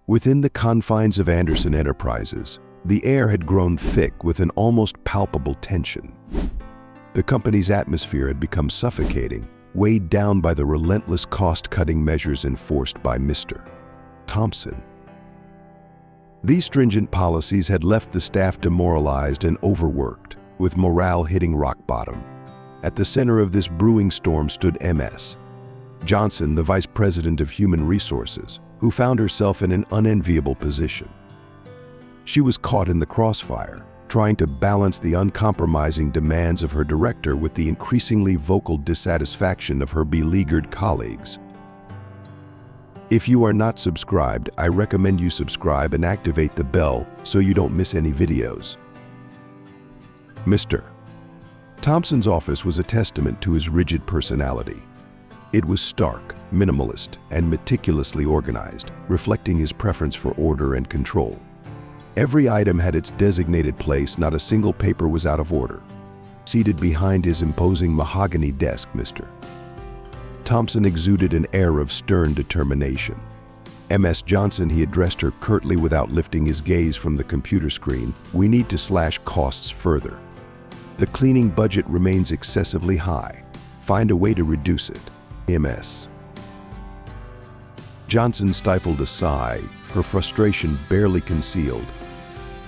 Within the confines of Anderson Enterprises, the air had grown thick with an almost palpable tension. The company's atmosphere had become suffocating, weighed down by the relentless cost-cutting measures enforced by Mr. Thompson. These stringent policies had left the staff demoralized and overworked, with morale hitting rock bottom. At the center of this brewing storm stood Ms. Johnson, the Vice President of Human Resources, who found herself in an unenviable position. She was caught in the crossfire, trying to balance the uncompromising demands of her director with the increasingly vocal dissatisfaction of her beleaguered colleagues. If you are not subscribed, I recommend you subscribe and activate the bell so you don't miss any videos. Mr. Thompson's office was a testament to his rigid personality. It was stark, minimalist, and meticulously organized, reflecting his preference for order and control. Every item had its designated place, not a single paper was out of order. Seated behind his imposing mahogany desk, Mr. Thompson exuded an air of stern determination. Ms. Johnson, he addressed her curtly without lifting his gaze from the computer screen, "We need to slash costs further. The cleaning budget remains excessively high. Find a way to reduce it." Ms. Johnson stifled a sigh, her frustration barely concealed.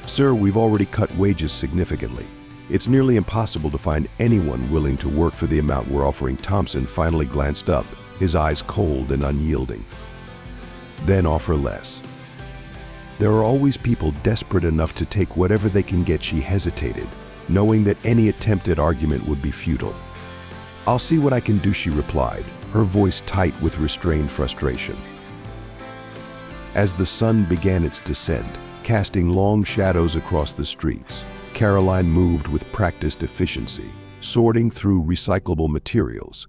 "Sir, we've already cut wages significantly. It's nearly impossible to find anyone willing to work for the amount we're offering." Thompson finally glanced up, his eyes cold and unyielding. "Then offer less." "There are always people desperate enough to take whatever they can get," she hesitated, knowing that any attempt at argument would be futile. "I'll see what I can do," she replied, her voice tight with restrained frustration. As the sun began its descent, casting long shadows across the streets, Caroline moved with practiced efficiency, sorting through recyclable materials.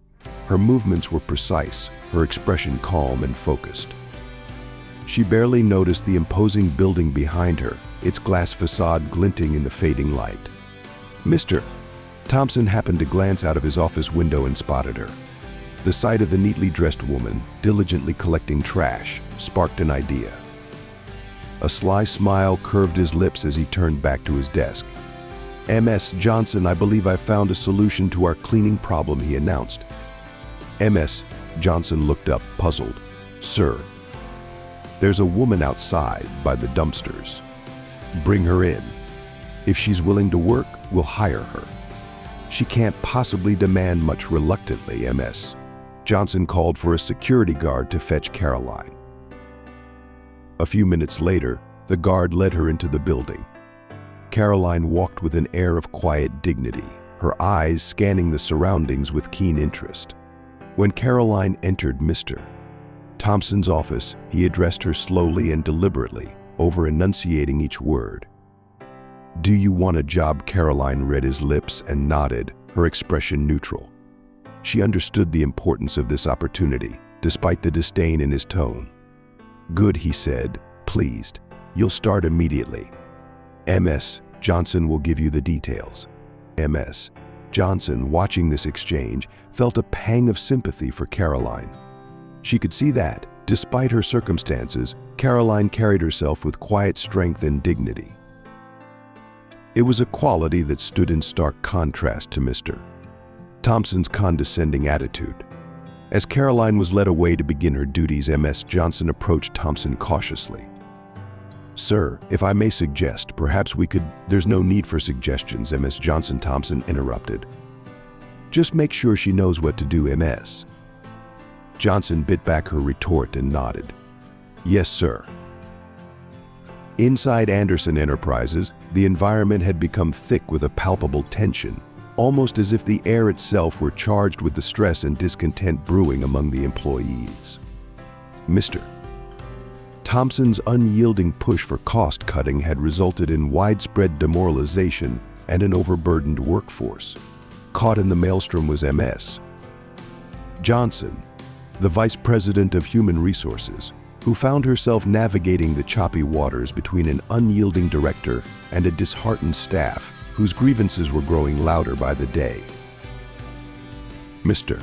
Her movements were precise, her expression calm and focused. She barely noticed the imposing building behind her, its glass facade glinting in the fading light. Mr. Thompson happened to glance out of his office window and spotted her. The sight of the neatly dressed woman, diligently collecting trash, sparked an idea. A sly smile curved his lips as he turned back to his desk. "Ms. Johnson, I believe I found a solution to our cleaning problem," he announced. Ms. Johnson looked up, puzzled. "Sir, there's a woman outside by the dumpsters. Bring her in. If she's willing to work, we'll hire her. She can't possibly demand much." Reluctantly, Ms. Johnson called for a security guard to fetch Caroline. A few minutes later, the guard led her into the building. Caroline walked with an air of quiet dignity, her eyes scanning the surroundings with keen interest. When Caroline entered Mr. Thompson's office, he addressed her slowly and deliberately, over-enunciating each word. "Do you want a job?" Caroline read his lips and nodded, her expression neutral. She understood the importance of this opportunity, despite the disdain in his tone. "Good," he said, pleased. "You'll start immediately. Ms. Johnson will give you the details." Ms. Johnson, watching this exchange, felt a pang of sympathy for Caroline. She could see that, despite her circumstances, Caroline carried herself with quiet strength and dignity. It was a quality that stood in stark contrast to Mr. Thompson's condescending attitude. As Caroline was led away to begin her duties, Ms. Johnson approached Thompson cautiously. "Sir, if I may suggest, perhaps we could—" "There's no need for suggestions," Ms. Johnson. Thompson interrupted. "Just make sure she knows what to do." Ms. Johnson bit back her retort and nodded. "Yes, sir." Inside Anderson Enterprises, the environment had become thick with a palpable tension, almost as if the air itself were charged with the stress and discontent brewing among the employees. Mr. Thompson's unyielding push for cost-cutting had resulted in widespread demoralization and an overburdened workforce. Caught in the maelstrom was Ms. Johnson, the Vice President of Human Resources, who found herself navigating the choppy waters between an unyielding director and a disheartened staff whose grievances were growing louder by the day. Mr.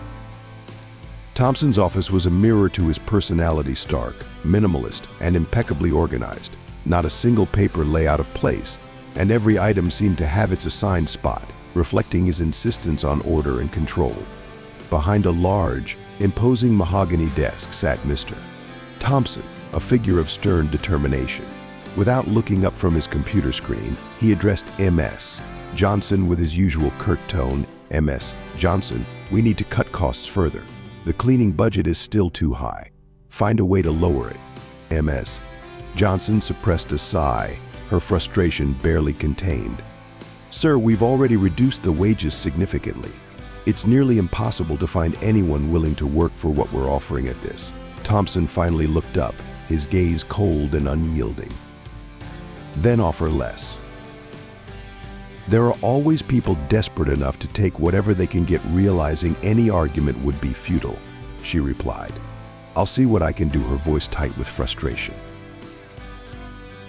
Thompson's office was a mirror to his personality: stark, minimalist, and impeccably organized. Not a single paper lay out of place, and every item seemed to have its assigned spot, reflecting his insistence on order and control. Behind a large, imposing mahogany desk sat Mr. Thompson, a figure of stern determination. Without looking up from his computer screen, he addressed Ms. Johnson with his usual curt tone. Ms. Johnson, we need to cut costs further. The cleaning budget is still too high. Find a way to lower it. Ms. Johnson suppressed a sigh, her frustration barely contained. Sir, we've already reduced the wages significantly. It's nearly impossible to find anyone willing to work for what we're offering at this. Thompson finally looked up, his gaze cold and unyielding. Then offer less. There are always people desperate enough to take whatever they can get, realizing any argument would be futile, she replied. I'll see what I can do, her voice tight with frustration.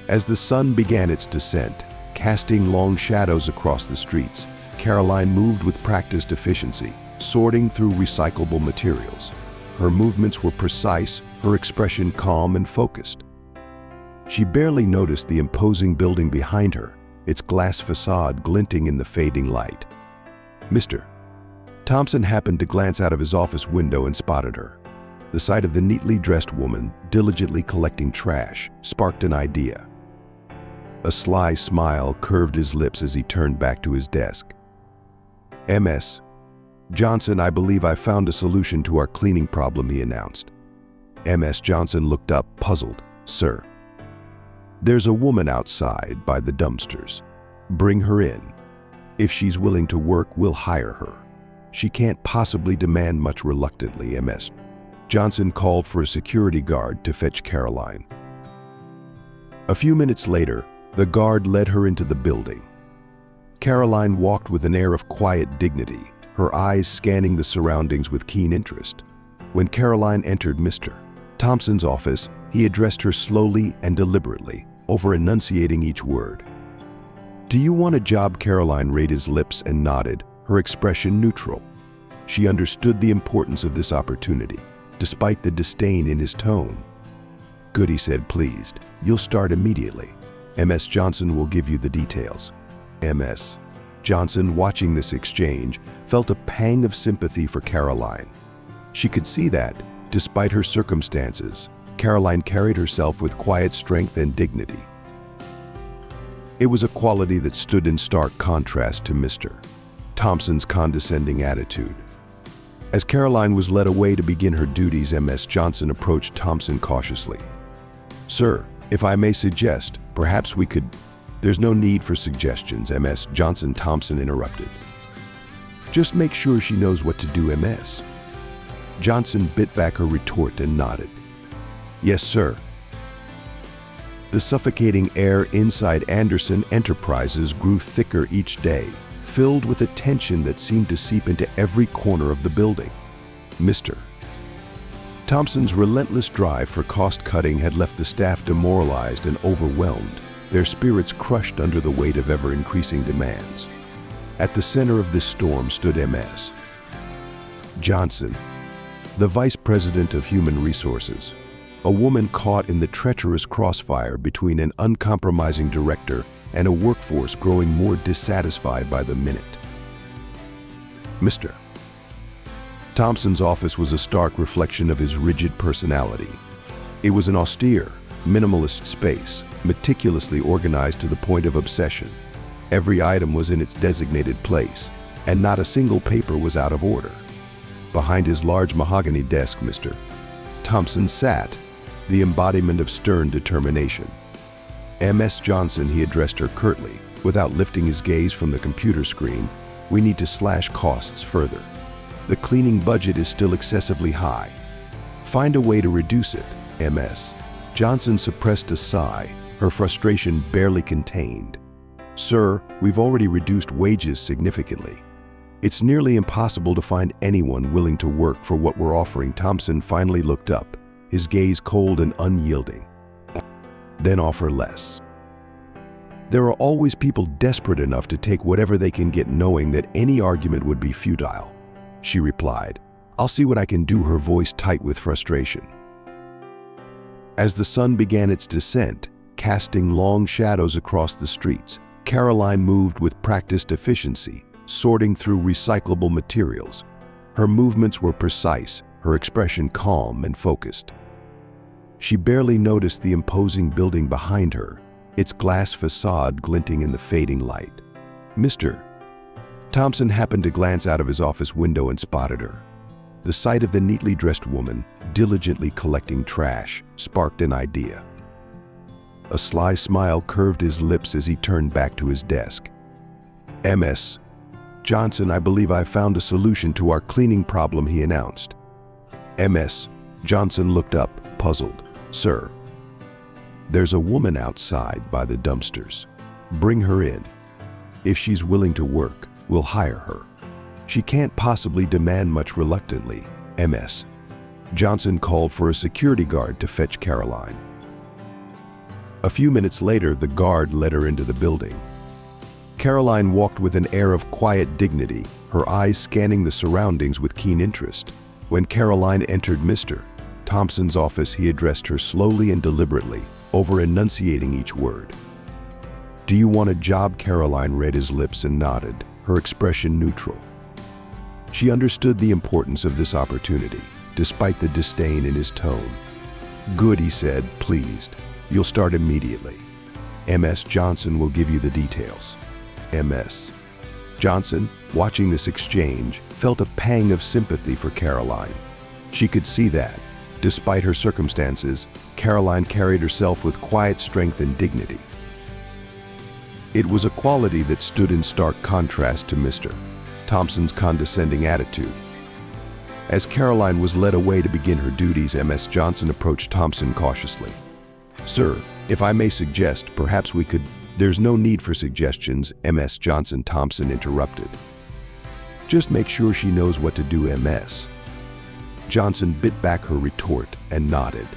As the sun began its descent, casting long shadows across the streets, Caroline moved with practiced efficiency, sorting through recyclable materials. Her movements were precise, her expression calm and focused. She barely noticed the imposing building behind her, its glass facade glinting in the fading light. Mr. Thompson happened to glance out of his office window and spotted her. The sight of the neatly dressed woman, diligently collecting trash, sparked an idea. A sly smile curved his lips as he turned back to his desk. Ms. Johnson, I believe I found a solution to our cleaning problem, he announced. Ms. Johnson looked up, puzzled. Sir, there's a woman outside by the dumpsters. Bring her in. If she's willing to work, we'll hire her. She can't possibly demand much. Reluctantly, Ms. Johnson called for a security guard to fetch Caroline. A few minutes later, the guard led her into the building. Caroline walked with an air of quiet dignity, her eyes scanning the surroundings with keen interest. When Caroline entered Mr. Thompson's office, he addressed her slowly and deliberately, over-enunciating each word. Do you want a job? Caroline raised his lips and nodded, her expression neutral. She understood the importance of this opportunity, despite the disdain in his tone. Good, he said, pleased. You'll start immediately. Ms. Johnson will give you the details. Ms. Johnson, watching this exchange, felt a pang of sympathy for Caroline. She could see that, despite her circumstances, Caroline carried herself with quiet strength and dignity. It was a quality that stood in stark contrast to Mr. Thompson's condescending attitude. As Caroline was led away to begin her duties, Ms. Johnson approached Thompson cautiously. Sir, if I may suggest, perhaps we could... There's no need for suggestions, Ms. Johnson. Thompson interrupted. Just make sure she knows what to do, Ms. Johnson bit back her retort and nodded. Yes, sir. The suffocating air inside Anderson Enterprises grew thicker each day, filled with a tension that seemed to seep into every corner of the building. Mr. Thompson's relentless drive for cost-cutting had left the staff demoralized and overwhelmed, their spirits crushed under the weight of ever-increasing demands. At the center of this storm stood Ms. Johnson, the Vice President of Human Resources, a woman caught in the treacherous crossfire between an uncompromising director and a workforce growing more dissatisfied by the minute. Mr. Thompson's office was a stark reflection of his rigid personality. It was an austere, minimalist space, meticulously organized to the point of obsession. Every item was in its designated place, and not a single paper was out of order. Behind his large mahogany desk, Mr. Thompson sat, the embodiment of stern determination. Ms. Johnson, he addressed her curtly, without lifting his gaze from the computer screen, we need to slash costs further. The cleaning budget is still excessively high. Find a way to reduce it, Ms. Johnson suppressed a sigh, her frustration barely contained. Sir, we've already reduced wages significantly. It's nearly impossible to find anyone willing to work for what we're offering. Thompson finally looked up, his gaze cold and unyielding. Then offer less. There are always people desperate enough to take whatever they can get, knowing that any argument would be futile, she replied, I'll see what I can do, her voice tight with frustration. As the sun began its descent, casting long shadows across the streets, Caroline moved with practiced efficiency, sorting through recyclable materials. Her movements were precise, her expression calm and focused. She barely noticed the imposing building behind her, its glass facade glinting in the fading light. Mr. Thompson happened to glance out of his office window and spotted her. The sight of the neatly dressed woman, diligently collecting trash, sparked an idea. A sly smile curved his lips as he turned back to his desk. "Ms. Johnson, I believe I've found a solution to our cleaning problem," he announced. Ms. Johnson looked up, puzzled. "Sir, there's a woman outside by the dumpsters. Bring her in. If she's willing to work, we'll hire her. She can't possibly demand much." Reluctantly, Ms. Johnson called for a security guard to fetch Caroline. A few minutes later, the guard led her into the building. Caroline walked with an air of quiet dignity, her eyes scanning the surroundings with keen interest. When Caroline entered Mr. Thompson's office, he addressed her slowly and deliberately, over-enunciating each word. "Do you want a job?" Caroline read his lips and nodded, her expression neutral. She understood the importance of this opportunity, despite the disdain in his tone. "Good," he said, pleased. "You'll start immediately. Ms. Johnson will give you the details." Ms. Johnson, watching this exchange, felt a pang of sympathy for Caroline. She could see that, despite her circumstances, Caroline carried herself with quiet strength and dignity. It was a quality that stood in stark contrast to Mr. Thompson's condescending attitude. As Caroline was led away to begin her duties, Ms. Johnson approached Thompson cautiously. "Sir, if I may suggest, perhaps we could—" "There's no need for suggestions," Ms. Johnson. Thompson interrupted. "Just make sure she knows what to do." Ms. Johnson bit back her retort and nodded.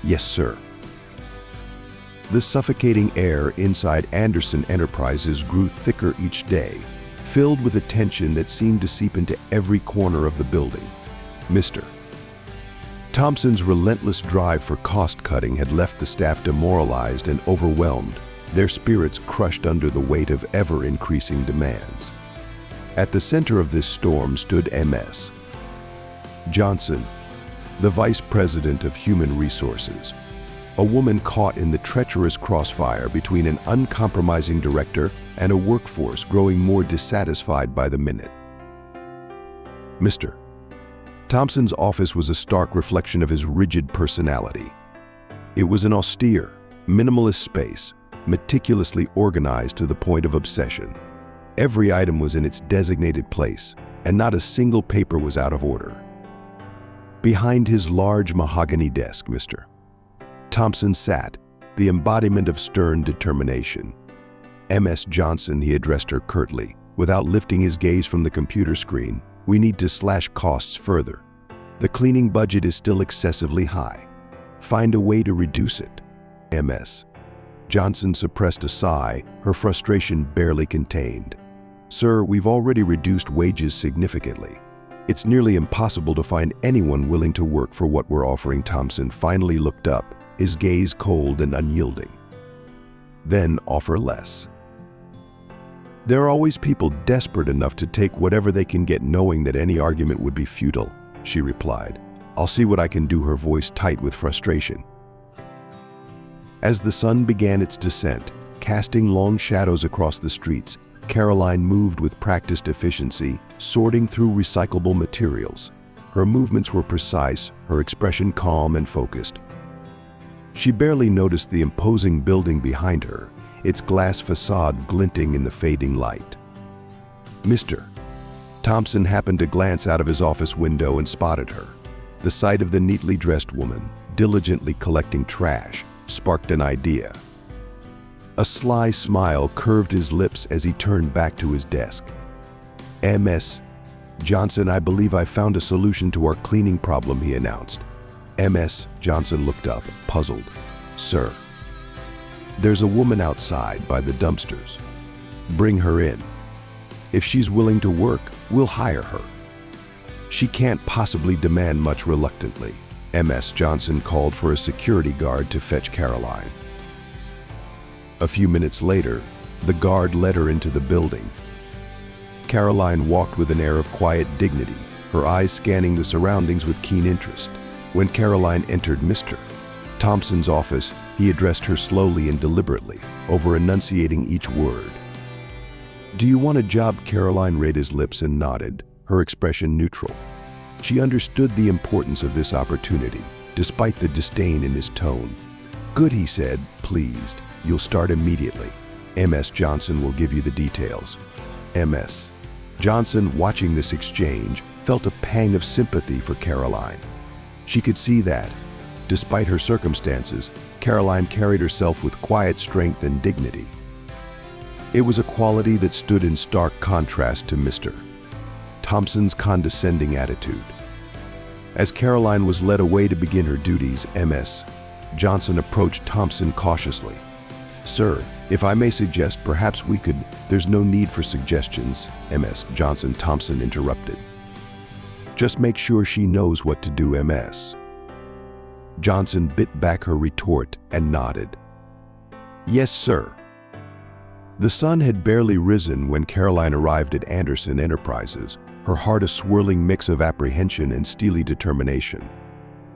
"Yes, sir." The suffocating air inside Anderson Enterprises grew thicker each day, filled with a tension that seemed to seep into every corner of the building. Mr. Thompson's relentless drive for cost-cutting had left the staff demoralized and overwhelmed, their spirits crushed under the weight of ever-increasing demands. At the center of this storm stood Ms. Johnson, the Vice President of Human Resources, a woman caught in the treacherous crossfire between an uncompromising director and a workforce growing more dissatisfied by the minute. Mr. Thompson's office was a stark reflection of his rigid personality. It was an austere, minimalist space, meticulously organized to the point of obsession. Every item was in its designated place, and not a single paper was out of order. Behind his large mahogany desk, Mr. Thompson sat, the embodiment of stern determination. "Ms. Johnson," he addressed her curtly, without lifting his gaze from the computer screen, "we need to slash costs further. The cleaning budget is still excessively high. Find a way to reduce it." Ms. Johnson suppressed a sigh, her frustration barely contained. "Sir, we've already reduced wages significantly. It's nearly impossible to find anyone willing to work for what we're offering." Thompson finally looked up, his gaze cold and unyielding. "Then offer less." "There are always people desperate enough to take whatever they can get, knowing that any argument would be futile," she replied. "I'll see what I can do," her voice tight with frustration. As the sun began its descent, casting long shadows across the streets, Caroline moved with practiced efficiency, sorting through recyclable materials. Her movements were precise, her expression calm and focused. She barely noticed the imposing building behind her, its glass facade glinting in the fading light. Mr. Thompson happened to glance out of his office window and spotted her. The sight of the neatly dressed woman, diligently collecting trash, sparked an idea. A sly smile curved his lips as he turned back to his desk. "Ms. Johnson, I believe I found a solution to our cleaning problem," he announced. Ms. Johnson looked up, puzzled. "Sir, there's a woman outside by the dumpsters. Bring her in. If she's willing to work, we'll hire her." She can't possibly demand much reluctantly. Ms. Johnson called for a security guard to fetch Caroline. A few minutes later, the guard led her into the building. Caroline walked with an air of quiet dignity, her eyes scanning the surroundings with keen interest. When Caroline entered Mr. Thompson's office, he addressed her slowly and deliberately, over-enunciating each word. "Do you want a job?" Caroline read his lips and nodded, her expression neutral. She understood the importance of this opportunity, despite the disdain in his tone. "Good," he said, pleased. "You'll start immediately. Ms. Johnson will give you the details." Ms. Johnson, watching this exchange, felt a pang of sympathy for Caroline. She could see that, despite her circumstances, Caroline carried herself with quiet strength and dignity. It was a quality that stood in stark contrast to Mr. Thompson's condescending attitude. As Caroline was led away to begin her duties, Ms. Johnson approached Thompson cautiously. "Sir, if I may suggest, perhaps we could—" "There's no need for suggestions, Ms. Johnson," Thompson interrupted. "Just make sure she knows what to do." Ms. Johnson bit back her retort and nodded. "Yes, sir." The sun had barely risen when Caroline arrived at Anderson Enterprises, her heart a swirling mix of apprehension and steely determination.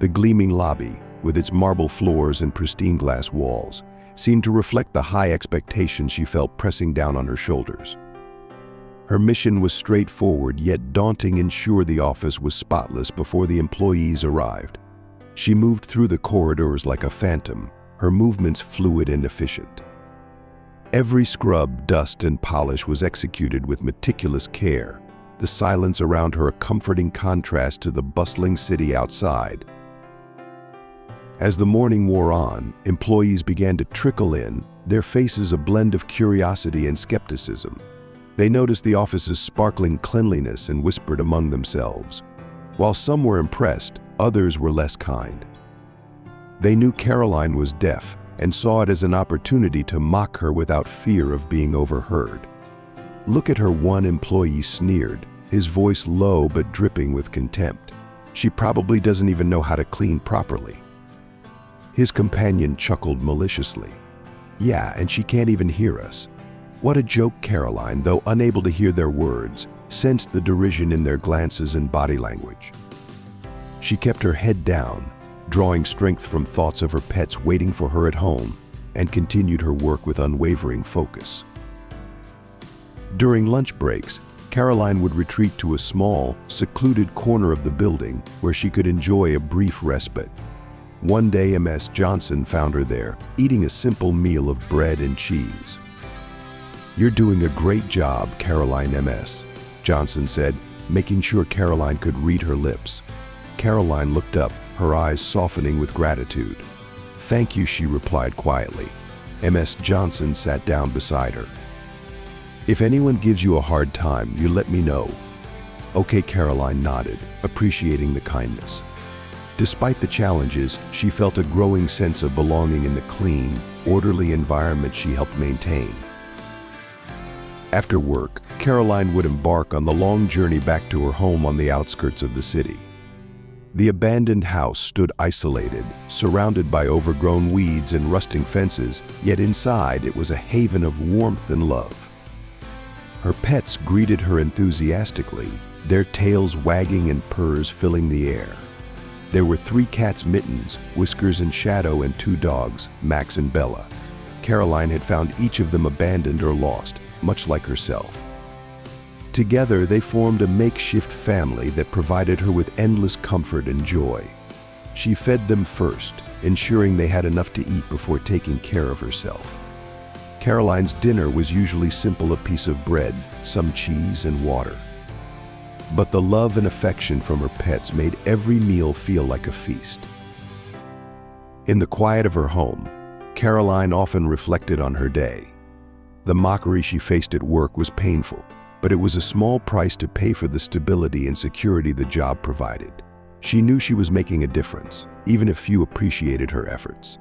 The gleaming lobby, with its marble floors and pristine glass walls, seemed to reflect the high expectations she felt pressing down on her shoulders. Her mission was straightforward yet daunting: ensure the office was spotless before the employees arrived. She moved through the corridors like a phantom, her movements fluid and efficient. Every scrub, dust, and polish was executed with meticulous care, the silence around her a comforting contrast to the bustling city outside. As the morning wore on, employees began to trickle in, their faces a blend of curiosity and skepticism. They noticed the office's sparkling cleanliness and whispered among themselves. While some were impressed, others were less kind. They knew Caroline was deaf and saw it as an opportunity to mock her without fear of being overheard. "Look at her," one employee sneered, his voice low but dripping with contempt. "She probably doesn't even know how to clean properly." His companion chuckled maliciously. "Yeah, and she can't even hear us." What a joke! Caroline, though unable to hear their words, sensed the derision in their glances and body language. She kept her head down, drawing strength from thoughts of her pets waiting for her at home, and continued her work with unwavering focus. During lunch breaks, Caroline would retreat to a small, secluded corner of the building where she could enjoy a brief respite. One day, Ms. Johnson found her there, eating a simple meal of bread and cheese. "You're doing a great job, Caroline," Ms. Johnson said, making sure Caroline could read her lips. Caroline looked up, her eyes softening with gratitude. "Thank you," she replied quietly. Ms. Johnson sat down beside her. "If anyone gives you a hard time, you let me know." "Okay," Caroline nodded, appreciating the kindness. Despite the challenges, she felt a growing sense of belonging in the clean, orderly environment she helped maintain. After work, Caroline would embark on the long journey back to her home on the outskirts of the city. The abandoned house stood isolated, surrounded by overgrown weeds and rusting fences, yet inside it was a haven of warmth and love. Her pets greeted her enthusiastically, their tails wagging and purrs filling the air. There were 3 cats, Mittens, Whiskers, and Shadow, and 2 dogs, Max and Bella. Caroline had found each of them abandoned or lost, much like herself. Together, they formed a makeshift family that provided her with endless comfort and joy. She fed them first, ensuring they had enough to eat before taking care of herself. Caroline's dinner was usually simple: a piece of bread, some cheese, and water. But the love and affection from her pets made every meal feel like a feast. In the quiet of her home, Caroline often reflected on her day. The mockery she faced at work was painful, but it was a small price to pay for the stability and security the job provided. She knew she was making a difference, even if few appreciated her efforts.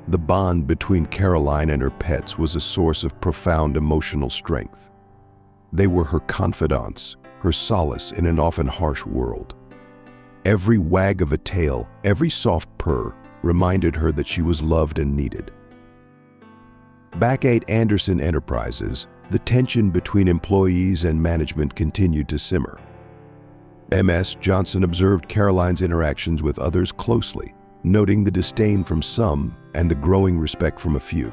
The bond between Caroline and her pets was a source of profound emotional strength. They were her confidants, her solace in an often harsh world. Every wag of a tail, every soft purr, reminded her that she was loved and needed. Back at Anderson Enterprises, the tension between employees and management continued to simmer. Ms. Johnson observed Caroline's interactions with others closely, noting the disdain from some and the growing respect from a few.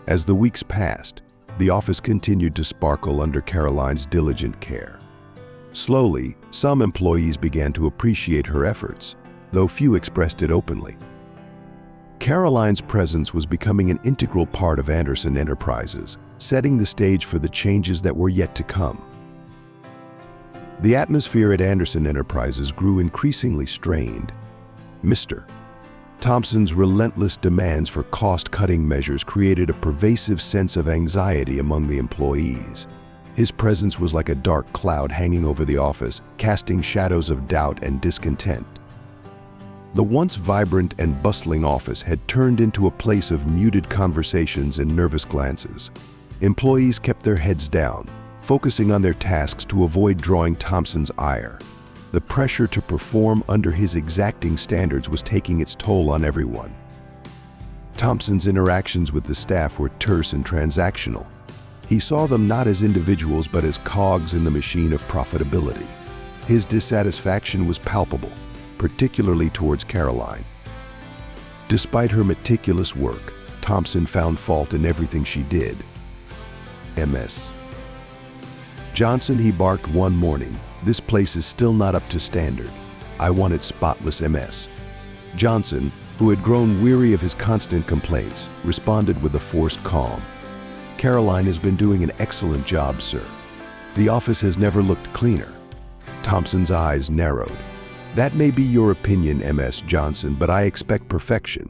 As the weeks passed, the office continued to sparkle under Caroline's diligent care. Slowly, some employees began to appreciate her efforts, though few expressed it openly. Caroline's presence was becoming an integral part of Anderson Enterprises, setting the stage for the changes that were yet to come. The atmosphere at Anderson Enterprises grew increasingly strained. Mr. Thompson's relentless demands for cost-cutting measures created a pervasive sense of anxiety among the employees. His presence was like a dark cloud hanging over the office, casting shadows of doubt and discontent. The once vibrant and bustling office had turned into a place of muted conversations and nervous glances. Employees kept their heads down, focusing on their tasks to avoid drawing Thompson's ire. The pressure to perform under his exacting standards was taking its toll on everyone. Thompson's interactions with the staff were terse and transactional. He saw them not as individuals but as cogs in the machine of profitability. His dissatisfaction was palpable, particularly towards Caroline. Despite her meticulous work, Thompson found fault in everything she did. Ms. Johnson, he barked one morning, "This place is still not up to standard. I want it spotless." Ms. Johnson, who had grown weary of his constant complaints, responded with a forced calm. "Caroline has been doing an excellent job, sir. The office has never looked cleaner." Thompson's eyes narrowed. "That may be your opinion, Ms. Johnson, but I expect perfection.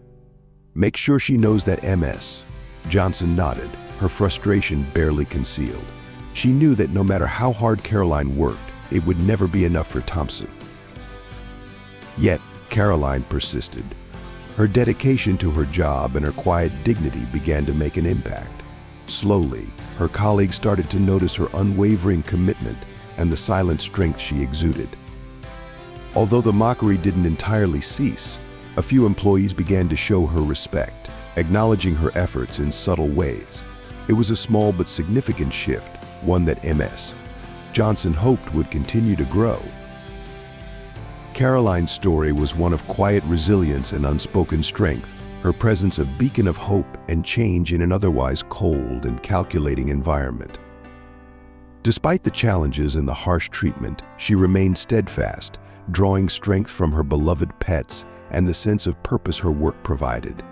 Make sure she knows that." Ms. Johnson nodded, her frustration barely concealed. She knew that no matter how hard Caroline worked, it would never be enough for Thompson. Yet, Caroline persisted. Her dedication to her job and her quiet dignity began to make an impact. Slowly, her colleagues started to notice her unwavering commitment and the silent strength she exuded. Although the mockery didn't entirely cease, a few employees began to show her respect, acknowledging her efforts in subtle ways. It was a small but significant shift, one that Ms. Johnson hoped would continue to grow. Caroline's story was one of quiet resilience and unspoken strength, her presence a beacon of hope and change in an otherwise cold and calculating environment. Despite the challenges and the harsh treatment, she remained steadfast, drawing strength from her beloved pets and the sense of purpose her work provided.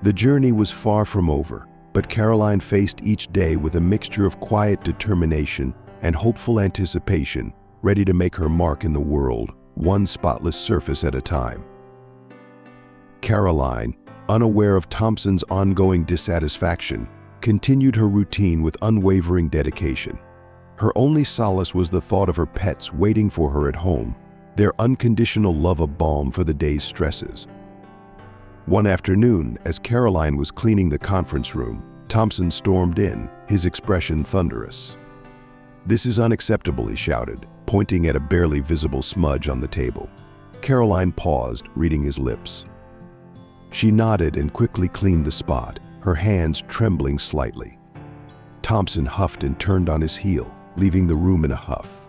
The journey was far from over, but Caroline faced each day with a mixture of quiet determination and hopeful anticipation, ready to make her mark in the world, one spotless surface at a time. Caroline, unaware of Thompson's ongoing dissatisfaction, continued her routine with unwavering dedication. Her only solace was the thought of her pets waiting for her at home, their unconditional love a balm for the day's stresses. One afternoon, as Caroline was cleaning the conference room, Thompson stormed in, his expression thunderous. "This is unacceptable," he shouted, pointing at a barely visible smudge on the table. Caroline paused, reading his lips. She nodded and quickly cleaned the spot, her hands trembling slightly. Thompson huffed and turned on his heel, leaving the room in a huff.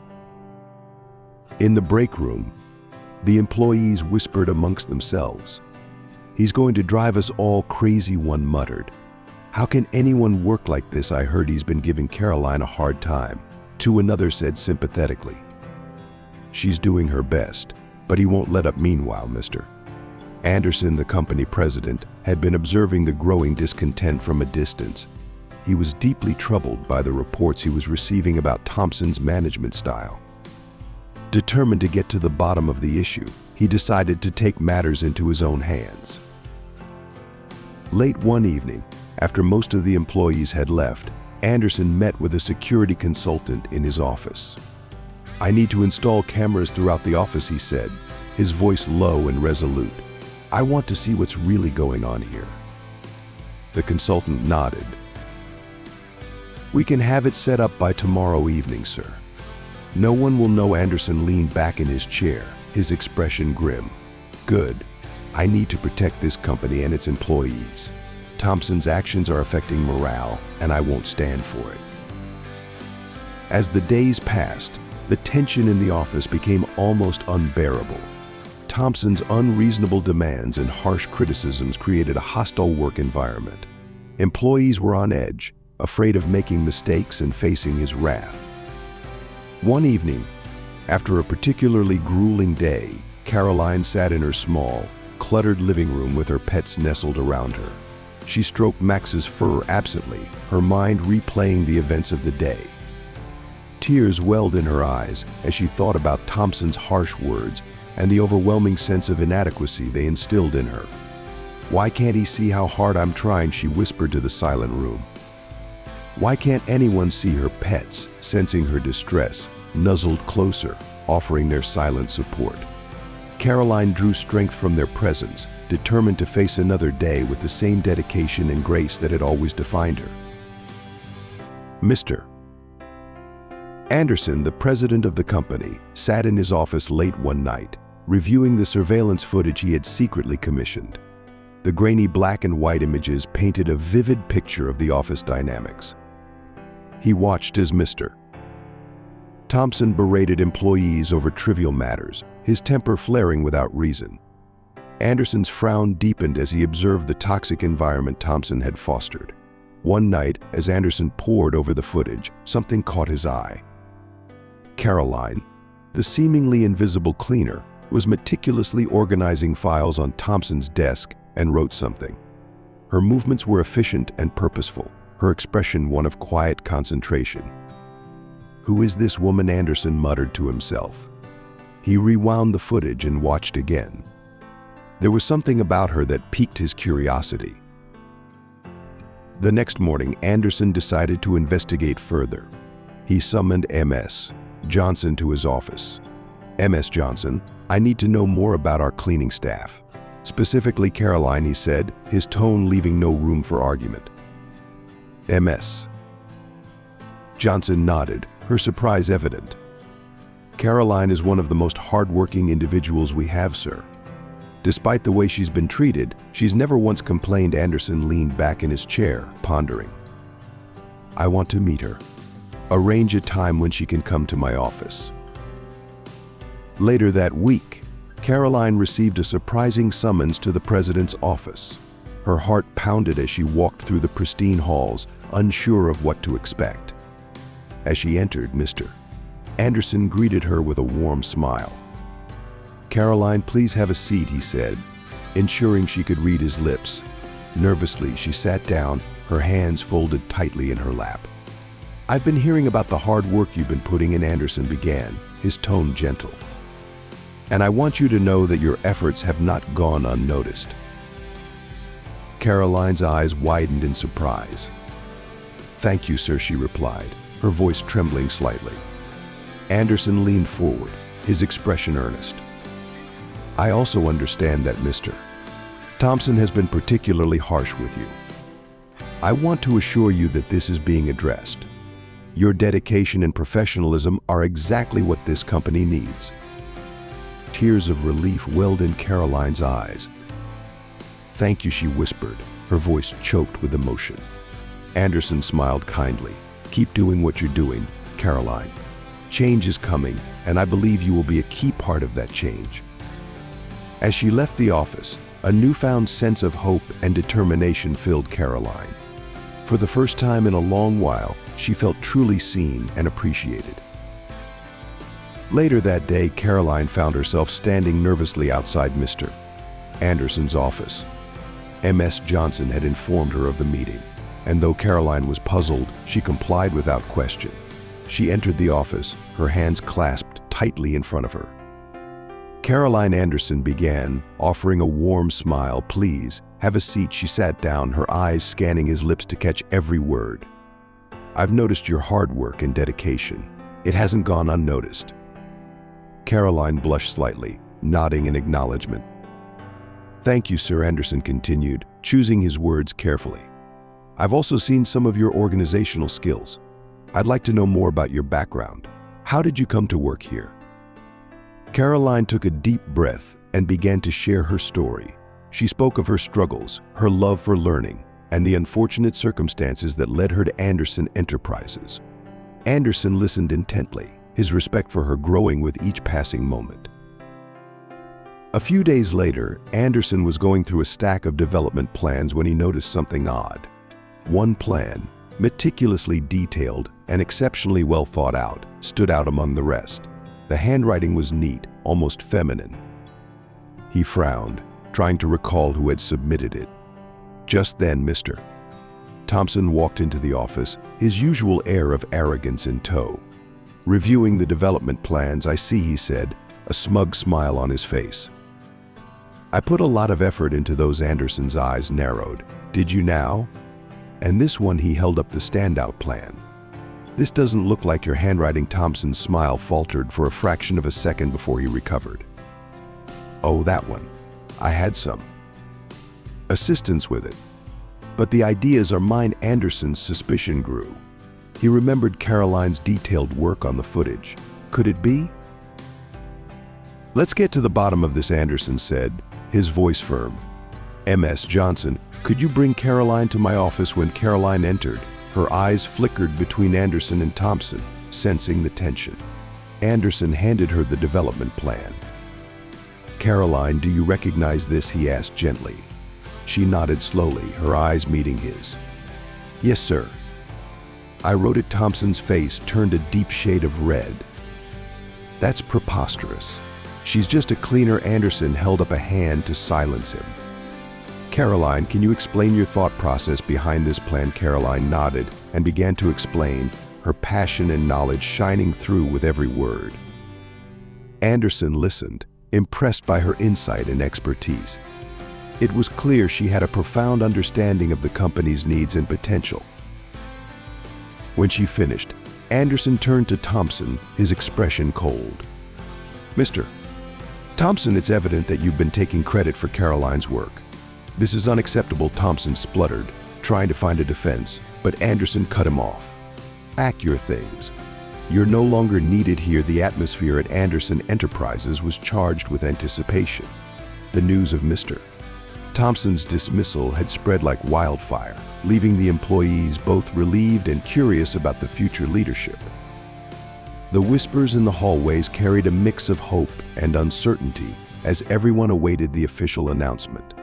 In the break room, the employees whispered amongst themselves. "He's going to drive us all crazy," one muttered. "How can anyone work like this? I heard he's been giving Caroline a hard time," to another said sympathetically. "She's doing her best, but he won't let up." Meanwhile, Mr. Anderson, the company president, had been observing the growing discontent from a distance. He was deeply troubled by the reports he was receiving about Thompson's management style. Determined to get to the bottom of the issue, he decided to take matters into his own hands. Late one evening, after most of the employees had left, Anderson met with a security consultant in his office. "I need to install cameras throughout the office," he said, his voice low and resolute. "I want to see what's really going on here." The consultant nodded. "We can have it set up by tomorrow evening, sir." No one will know. Anderson leaned back in his chair, his expression grim. Good. I need to protect this company and its employees. Thompson's actions are affecting morale, and I won't stand for it. As the days passed, the tension in the office became almost unbearable. Thompson's unreasonable demands and harsh criticisms created a hostile work environment. Employees were on edge, afraid of making mistakes and facing his wrath. One evening, after a particularly grueling day, Caroline sat in her small, cluttered living room with her pets nestled around her. She stroked Max's fur absently, her mind replaying the events of the day. Tears welled in her eyes as she thought about Thompson's harsh words and the overwhelming sense of inadequacy they instilled in her. Why can't he see how hard I'm trying, she whispered to the silent room. Why can't anyone see her pets, sensing her distress, nuzzled closer, offering their silent support? Caroline drew strength from their presence, determined to face another day with the same dedication and grace that had always defined her. Mr. Anderson, the president of the company, sat in his office late one night, reviewing the surveillance footage he had secretly commissioned. The grainy black and white images painted a vivid picture of the office dynamics. He watched as Mr. Thompson berated employees over trivial matters, his temper flaring without reason. Anderson's frown deepened as he observed the toxic environment Thompson had fostered. One night, as Anderson pored over the footage, something caught his eye. Caroline, the seemingly invisible cleaner, was meticulously organizing files on Thompson's desk and wrote something. Her movements were efficient and purposeful, her expression one of quiet concentration. "Who is this woman?" Anderson muttered to himself. He rewound the footage and watched again. There was something about her that piqued his curiosity. The next morning, Anderson decided to investigate further. He summoned Ms. Johnson to his office. "Ms. Johnson, I need to know more about our cleaning staff. Specifically Caroline," he said, his tone leaving no room for argument. Ms. Johnson nodded, her surprise evident. "Caroline is one of the most hardworking individuals we have, sir. Despite the way she's been treated, she's never once complained." Anderson leaned back in his chair, pondering. "I want to meet her. Arrange a time when she can come to my office." Later that week, Caroline received a surprising summons to the president's office. Her heart pounded as she walked through the pristine halls, unsure of what to expect. As she entered, Mr. Anderson greeted her with a warm smile. "Caroline, please have a seat," he said, ensuring she could read his lips. Nervously, she sat down, her hands folded tightly in her lap. "I've been hearing about the hard work you've been putting in," Anderson began, his tone gentle. "And I want you to know that your efforts have not gone unnoticed." Caroline's eyes widened in surprise. "Thank you, sir," she replied, her voice trembling slightly. Anderson leaned forward, his expression earnest. "I also understand that Mr. Thompson has been particularly harsh with you. I want to assure you that this is being addressed. Your dedication and professionalism are exactly what this company needs." Tears of relief welled in Caroline's eyes. "Thank you," she whispered, her voice choked with emotion. Anderson smiled kindly. "Keep doing what you're doing, Caroline. Change is coming, and I believe you will be a key part of that change." As she left the office, a newfound sense of hope and determination filled Caroline. For the first time in a long while, she felt truly seen and appreciated. Later that day, Caroline found herself standing nervously outside Mr. Anderson's office. Ms. Johnson had informed her of the meeting, and though Caroline was puzzled, she complied without question. She entered the office, her hands clasped tightly in front of her. Caroline Anderson began, offering a warm smile. "Please, have a seat." She sat down, her eyes scanning his lips to catch every word. "I've noticed your hard work and dedication. It hasn't gone unnoticed." Caroline blushed slightly, nodding in acknowledgement. "Thank you, sir," Anderson continued, choosing his words carefully. "I've also seen some of your organizational skills. I'd like to know more about your background." How did you come to work here? Caroline took a deep breath and began to share her story. She spoke of her struggles, her love for learning, and the unfortunate circumstances that led her to Anderson Enterprises. Anderson listened intently, his respect for her growing with each passing moment. A few days later, Anderson was going through a stack of development plans when he noticed something odd. One plan, meticulously detailed and exceptionally well thought out, stood out among the rest. The handwriting was neat, almost feminine. He frowned, trying to recall who had submitted it. Just then, Mr. Thompson walked into the office, his usual air of arrogance in tow. Reviewing the development plans, I see, he said, a smug smile on his face. I put a lot of effort into those. Anderson's eyes narrowed. Did you now? And this one, he held up the standout plan. This doesn't look like your handwriting. Thompson's smile faltered for a fraction of a second before he recovered. Oh, that one. I had some assistance with it. But the ideas are mine. Anderson's suspicion grew. He remembered Caroline's detailed work on the footage. Could it be? Let's get to the bottom of this, Anderson said, his voice firm. Ms. Johnson, could you bring Caroline to my office? When Caroline entered, her eyes flickered between Anderson and Thompson, sensing the tension. Anderson handed her the development plan. Caroline, do you recognize this? He asked gently. She nodded slowly, her eyes meeting his. Yes, sir. I wrote it. Thompson's face turned a deep shade of red. That's preposterous. She's just a cleaner. Anderson held up a hand to silence him. Caroline, can you explain your thought process behind this plan? Caroline nodded and began to explain, her passion and knowledge shining through with every word. Anderson listened, impressed by her insight and expertise. It was clear she had a profound understanding of the company's needs and potential. When she finished, Anderson turned to Thompson, his expression cold. Mr. Thompson, it's evident that you've been taking credit for Caroline's work. This is unacceptable. Thompson spluttered, trying to find a defense, but Anderson cut him off. Pack your things. You're no longer needed here. The atmosphere at Anderson Enterprises was charged with anticipation. The news of Mr. Thompson's dismissal had spread like wildfire, leaving the employees both relieved and curious about the future leadership. The whispers in the hallways carried a mix of hope and uncertainty as everyone awaited the official announcement.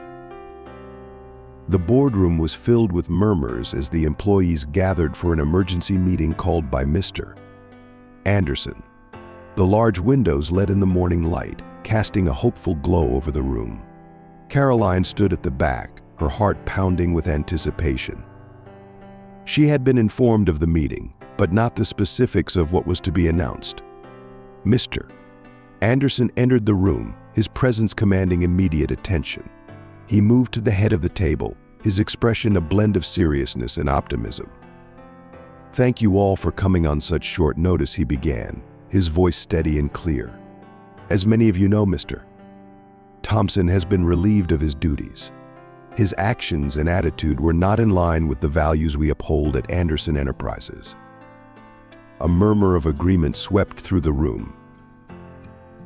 The boardroom was filled with murmurs as the employees gathered for an emergency meeting called by Mr. Anderson. The large windows let in the morning light, casting a hopeful glow over the room. Caroline stood at the back, her heart pounding with anticipation. She had been informed of the meeting, but not the specifics of what was to be announced. Mr. Anderson entered the room, his presence commanding immediate attention. He moved to the head of the table, his expression a blend of seriousness and optimism. Thank you all for coming on such short notice, he began, his voice steady and clear. As many of you know, Mr. Thompson has been relieved of his duties. His actions and attitude were not in line with the values we uphold at Anderson Enterprises. A murmur of agreement swept through the room.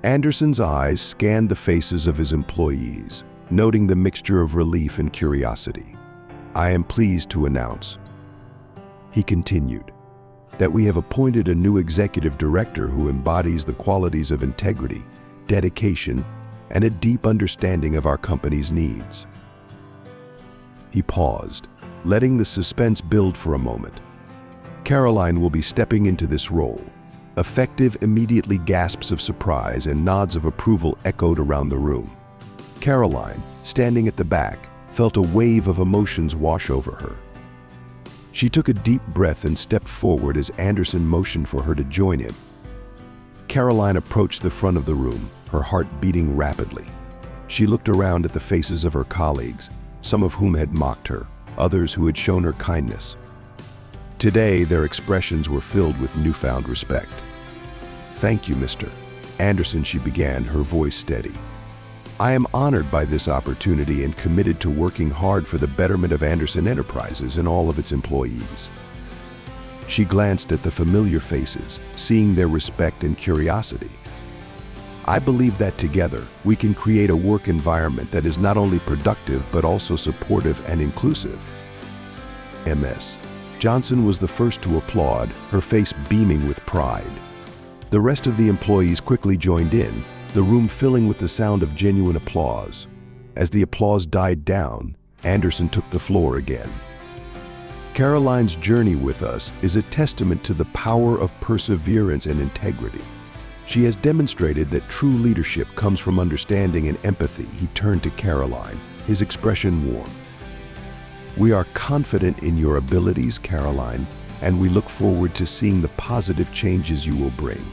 Anderson's eyes scanned the faces of his employees, noting the mixture of relief and curiosity. I am pleased to announce, he continued, that we have appointed a new executive director who embodies the qualities of integrity, dedication, and a deep understanding of our company's needs. He paused, letting the suspense build for a moment. Caroline will be stepping into this role. Effective, immediately gasps of surprise and nods of approval echoed around the room. Caroline, standing at the back, felt a wave of emotions wash over her. She took a deep breath and stepped forward as Anderson motioned for her to join him. Caroline approached the front of the room, her heart beating rapidly. She looked around at the faces of her colleagues, some of whom had mocked her, others who had shown her kindness. Today, their expressions were filled with newfound respect. Thank you, Mr. Anderson, she began, her voice steady. I am honored by this opportunity and committed to working hard for the betterment of Anderson Enterprises and all of its employees. She glanced at the familiar faces, seeing their respect and curiosity. I believe that together, we can create a work environment that is not only productive but also supportive and inclusive. Ms. Johnson was the first to applaud, her face beaming with pride. The rest of the employees quickly joined in, the room filling with the sound of genuine applause. As the applause died down, Anderson took the floor again. Caroline's journey with us is a testament to the power of perseverance and integrity. She has demonstrated that true leadership comes from understanding and empathy. He turned to Caroline, his expression warm. We are confident in your abilities, Caroline, and we look forward to seeing the positive changes you will bring.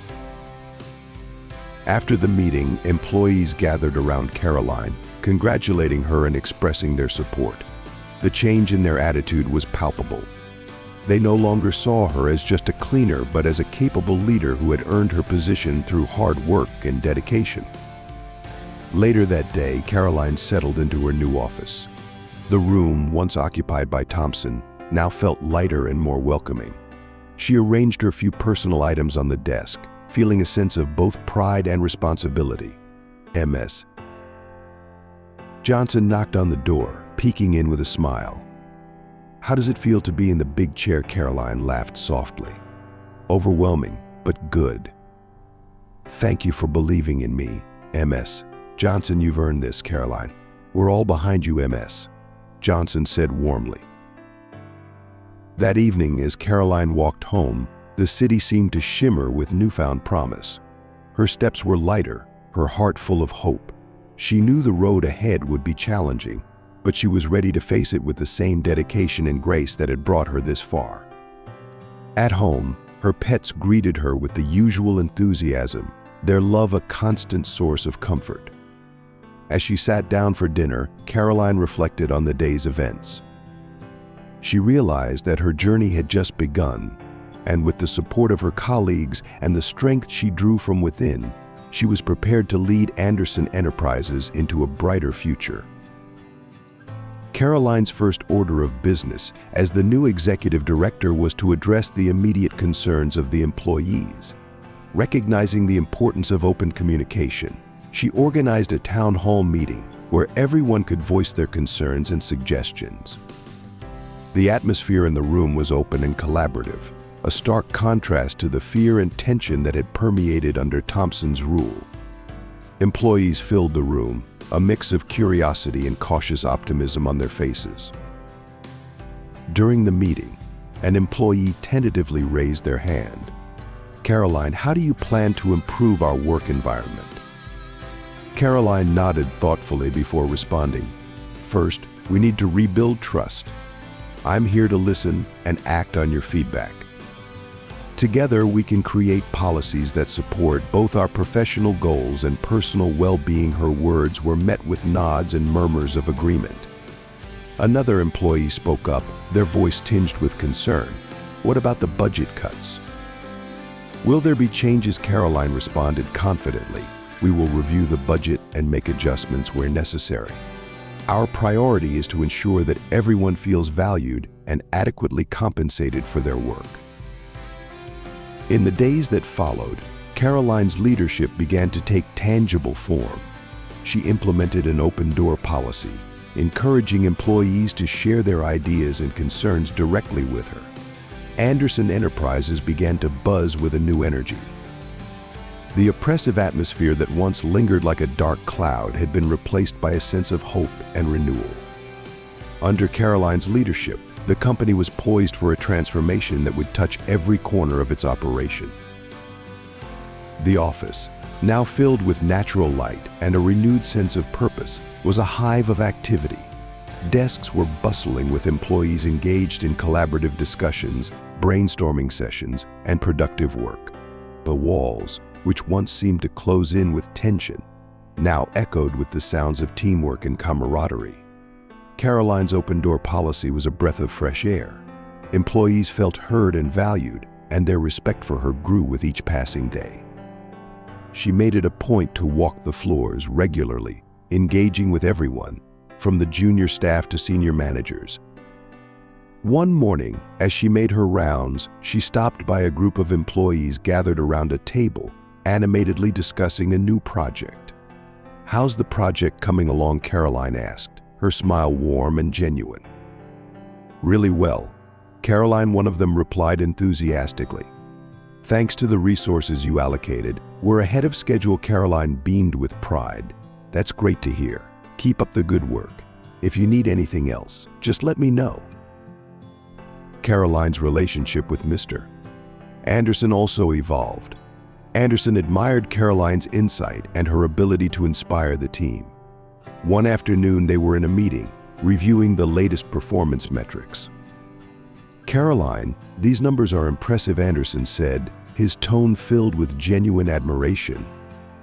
After the meeting, employees gathered around Caroline, congratulating her and expressing their support. The change in their attitude was palpable. They no longer saw her as just a cleaner, but as a capable leader who had earned her position through hard work and dedication. Later that day, Caroline settled into her new office. The room, once occupied by Thompson, now felt lighter and more welcoming. She arranged her few personal items on the desk, feeling a sense of both pride and responsibility. Ms. Johnson knocked on the door, peeking in with a smile. How does it feel to be in the big chair? Caroline laughed softly. Overwhelming, but good. Thank you for believing in me, Ms. Johnson. You've earned this, Caroline. We're all behind you, Ms. Johnson said warmly. That evening, as Caroline walked home, the city seemed to shimmer with newfound promise. Her steps were lighter, her heart full of hope. She knew the road ahead would be challenging, but she was ready to face it with the same dedication and grace that had brought her this far. At home, her pets greeted her with the usual enthusiasm, their love a constant source of comfort. As she sat down for dinner, Caroline reflected on the day's events. She realized that her journey had just begun, and with the support of her colleagues and the strength she drew from within, she was prepared to lead Anderson Enterprises into a brighter future. Caroline's first order of business as the new executive director was to address the immediate concerns of the employees. Recognizing the importance of open communication, she organized a town hall meeting where everyone could voice their concerns and suggestions. The atmosphere in the room was open and collaborative, a stark contrast to the fear and tension that had permeated under Thompson's rule. Employees filled the room, a mix of curiosity and cautious optimism on their faces. During the meeting, an employee tentatively raised their hand. Caroline, how do you plan to improve our work environment? Caroline nodded thoughtfully before responding. First, we need to rebuild trust. I'm here to listen and act on your feedback. Together, we can create policies that support both our professional goals and personal well-being. Her words were met with nods and murmurs of agreement. Another employee spoke up, their voice tinged with concern. What about the budget cuts? Will there be changes? Caroline responded confidently. We will review the budget and make adjustments where necessary. Our priority is to ensure that everyone feels valued and adequately compensated for their work. In the days that followed, Caroline's leadership began to take tangible form. She implemented an open-door policy, encouraging employees to share their ideas and concerns directly with her. Anderson Enterprises began to buzz with a new energy. The oppressive atmosphere that once lingered like a dark cloud had been replaced by a sense of hope and renewal. Under Caroline's leadership, the company was poised for a transformation that would touch every corner of its operation. The office, now filled with natural light and a renewed sense of purpose, was a hive of activity. Desks were bustling with employees engaged in collaborative discussions, brainstorming sessions, and productive work. The walls, which once seemed to close in with tension, now echoed with the sounds of teamwork and camaraderie. Caroline's open-door policy was a breath of fresh air. Employees felt heard and valued, and their respect for her grew with each passing day. She made it a point to walk the floors regularly, engaging with everyone, from the junior staff to senior managers. One morning, as she made her rounds, she stopped by a group of employees gathered around a table, animatedly discussing a new project. "How's the project coming along?" Caroline asked, her smile warm and genuine. "Really well," Caroline, one of them, replied enthusiastically. "Thanks to the resources you allocated, we're ahead of schedule." Caroline beamed with pride. "That's great to hear. Keep up the good work. If you need anything else, just let me know." Caroline's relationship with Mr. Anderson also evolved. Anderson admired Caroline's insight and her ability to inspire the team. One afternoon, they were in a meeting, reviewing the latest performance metrics. "Caroline, these numbers are impressive," Anderson said, his tone filled with genuine admiration.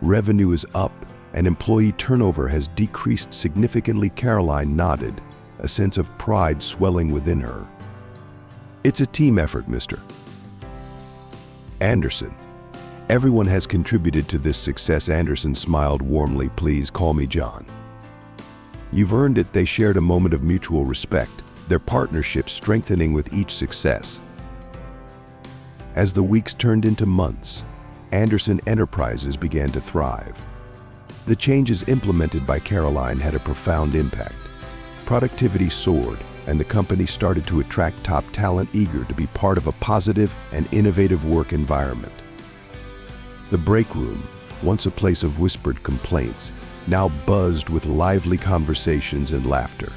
"Revenue is up, and employee turnover has decreased significantly." Caroline nodded, a sense of pride swelling within her. "It's a team effort, Mr. Anderson. Everyone has contributed to this success." Anderson smiled warmly. "Please call me John." "You've earned it." They shared a moment of mutual respect, their partnership strengthening with each success. As the weeks turned into months, Anderson Enterprises began to thrive. The changes implemented by Caroline had a profound impact. Productivity soared, and the company started to attract top talent eager to be part of a positive and innovative work environment. The break room, once a place of whispered complaints, now buzzed with lively conversations and laughter.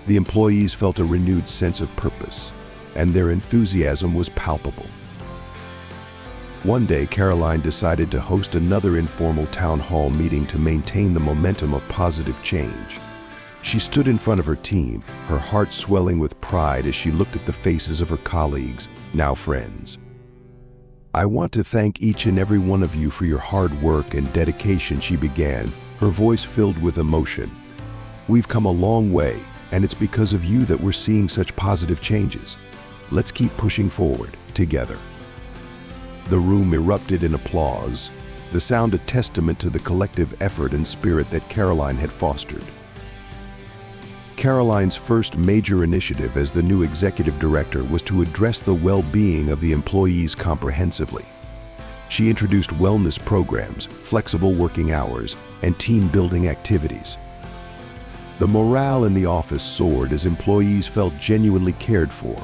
The employees felt a renewed sense of purpose, and their enthusiasm was palpable. One day, Caroline decided to host another informal town hall meeting to maintain the momentum of positive change. She stood in front of her team, her heart swelling with pride as she looked at the faces of her colleagues, now friends. "I want to thank each and every one of you for your hard work and dedication," she began, her voice filled with emotion. "We've come a long way, and it's because of you that we're seeing such positive changes. Let's keep pushing forward, together." The room erupted in applause, the sound a testament to the collective effort and spirit that Caroline had fostered. Caroline's first major initiative as the new executive director was to address the well-being of the employees comprehensively. She introduced wellness programs, flexible working hours, and team-building activities. The morale in the office soared as employees felt genuinely cared for.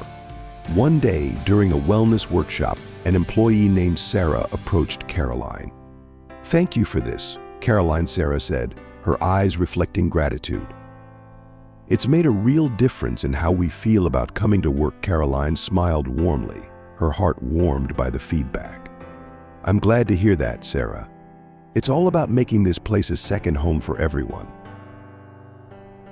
One day, during a wellness workshop, an employee named Sarah approached Caroline. "Thank you for this," Sarah said, her eyes reflecting gratitude. "It's made a real difference in how we feel about coming to work." Caroline smiled warmly, her heart warmed by the feedback. "I'm glad to hear that, Sarah. It's all about making this place a second home for everyone."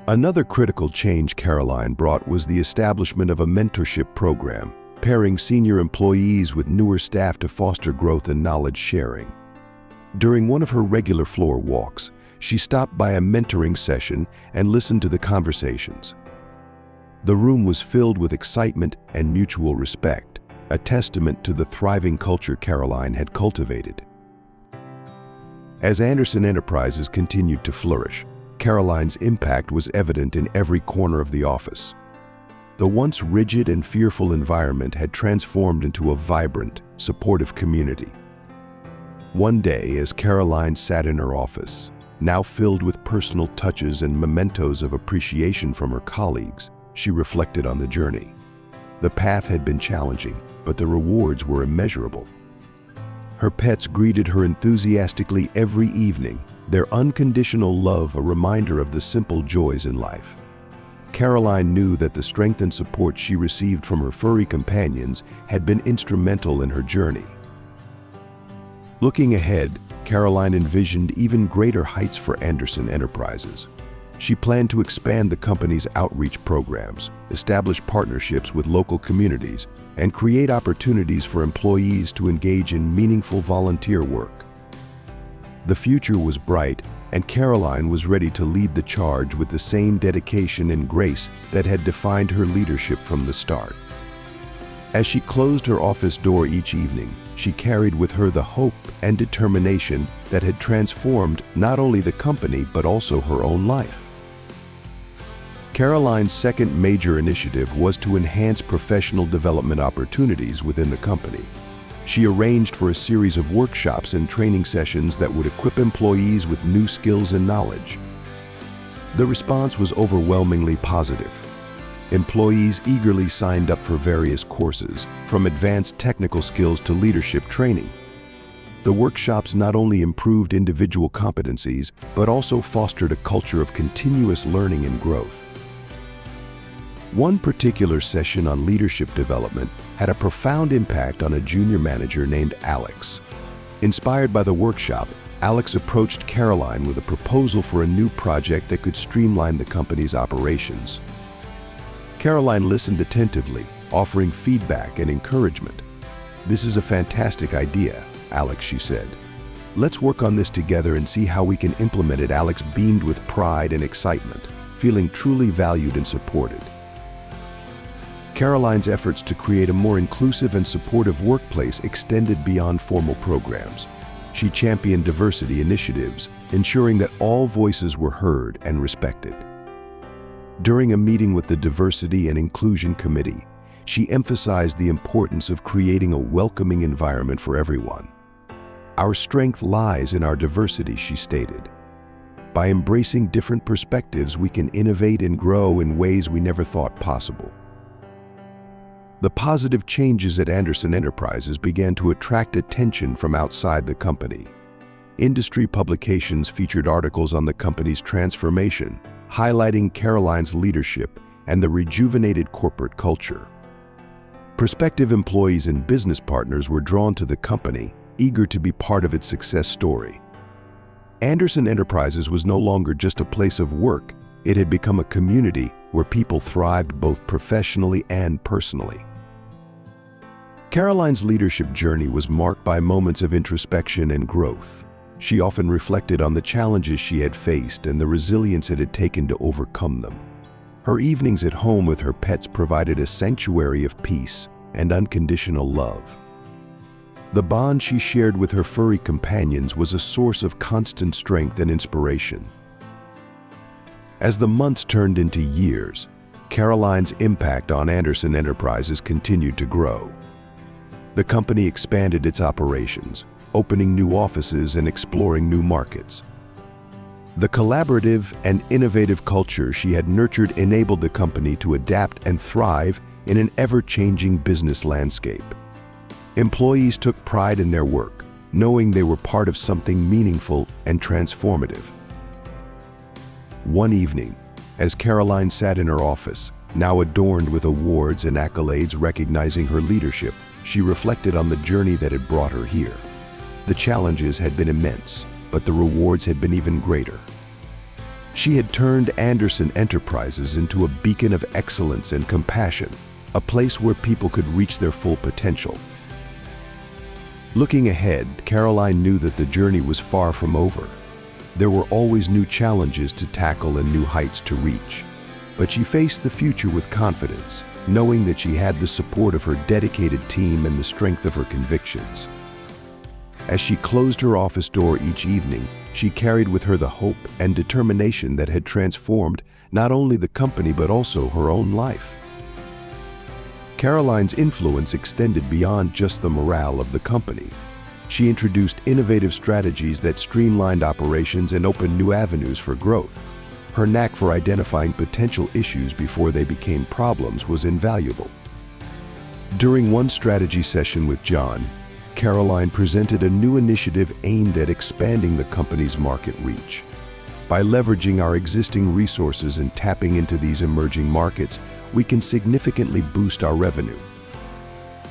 Another critical change Caroline brought was the establishment of a mentorship program, pairing senior employees with newer staff to foster growth and knowledge sharing. During one of her regular floor walks, she stopped by a mentoring session and listened to the conversations. The room was filled with excitement and mutual respect, a testament to the thriving culture Caroline had cultivated. As Anderson Enterprises continued to flourish, Caroline's impact was evident in every corner of the office. The once rigid and fearful environment had transformed into a vibrant, supportive community. One day, as Caroline sat in her office, now filled with personal touches and mementos of appreciation from her colleagues, she reflected on the journey. The path had been challenging, but the rewards were immeasurable. Her pets greeted her enthusiastically every evening, their unconditional love a reminder of the simple joys in life. Caroline knew that the strength and support she received from her furry companions had been instrumental in her journey. Looking ahead, Caroline envisioned even greater heights for Anderson Enterprises. She planned to expand the company's outreach programs, establish partnerships with local communities, and create opportunities for employees to engage in meaningful volunteer work. The future was bright, and Caroline was ready to lead the charge with the same dedication and grace that had defined her leadership from the start. As she closed her office door each evening, she carried with her the hope and determination that had transformed not only the company but also her own life. Caroline's second major initiative was to enhance professional development opportunities within the company. She arranged for a series of workshops and training sessions that would equip employees with new skills and knowledge. The response was overwhelmingly positive. Employees eagerly signed up for various courses, from advanced technical skills to leadership training. The workshops not only improved individual competencies, but also fostered a culture of continuous learning and growth. One particular session on leadership development had a profound impact on a junior manager named Alex. Inspired by the workshop, Alex approached Caroline with a proposal for a new project that could streamline the company's operations. Caroline listened attentively, offering feedback and encouragement. "This is a fantastic idea, Alex," she said. "Let's work on this together and see how we can implement it." Alex beamed with pride and excitement, feeling truly valued and supported. Caroline's efforts to create a more inclusive and supportive workplace extended beyond formal programs. She championed diversity initiatives, ensuring that all voices were heard and respected. During a meeting with the Diversity and Inclusion Committee, she emphasized the importance of creating a welcoming environment for everyone. "Our strength lies in our diversity," she stated. "By embracing different perspectives, we can innovate and grow in ways we never thought possible." The positive changes at Anderson Enterprises began to attract attention from outside the company. Industry publications featured articles on the company's transformation, highlighting Caroline's leadership and the rejuvenated corporate culture. Prospective employees and business partners were drawn to the company, eager to be part of its success story. Anderson Enterprises was no longer just a place of work. It had become a community where people thrived both professionally and personally. Caroline's leadership journey was marked by moments of introspection and growth. She often reflected on the challenges she had faced and the resilience it had taken to overcome them. Her evenings at home with her pets provided a sanctuary of peace and unconditional love. The bond she shared with her furry companions was a source of constant strength and inspiration. As the months turned into years, Caroline's impact on Anderson Enterprises continued to grow. The company expanded its operations, opening new offices and exploring new markets. The collaborative and innovative culture she had nurtured enabled the company to adapt and thrive in an ever-changing business landscape. Employees took pride in their work, knowing they were part of something meaningful and transformative. One evening, as Caroline sat in her office, now adorned with awards and accolades recognizing her leadership, she reflected on the journey that had brought her here. The challenges had been immense, but the rewards had been even greater. She had turned Anderson Enterprises into a beacon of excellence and compassion, a place where people could reach their full potential. Looking ahead, Caroline knew that the journey was far from over. There were always new challenges to tackle and new heights to reach. But she faced the future with confidence, knowing that she had the support of her dedicated team and the strength of her convictions. As she closed her office door each evening, she carried with her the hope and determination that had transformed not only the company but also her own life. Caroline's influence extended beyond just the morale of the company. She introduced innovative strategies that streamlined operations and opened new avenues for growth. Her knack for identifying potential issues before they became problems was invaluable. During one strategy session with John, Caroline presented a new initiative aimed at expanding the company's market reach. By leveraging our existing resources and tapping into these emerging markets, we can significantly boost our revenue,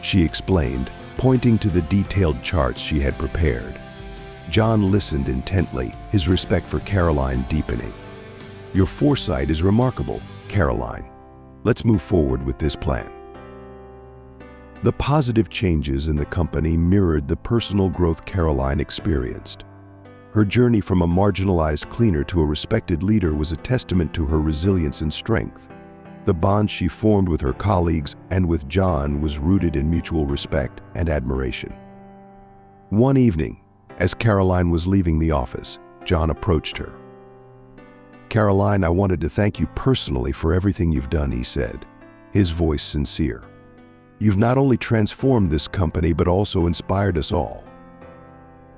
she explained, pointing to the detailed charts she had prepared. John listened intently, his respect for Caroline deepening. "Your foresight is remarkable, Caroline. Let's move forward with this plan." The positive changes in the company mirrored the personal growth Caroline experienced. Her journey from a marginalized cleaner to a respected leader was a testament to her resilience and strength. The bond she formed with her colleagues and with John was rooted in mutual respect and admiration. One evening, as Caroline was leaving the office, John approached her. "Caroline, I wanted to thank you personally for everything you've done," he said, his voice sincere. "You've not only transformed this company but also inspired us all."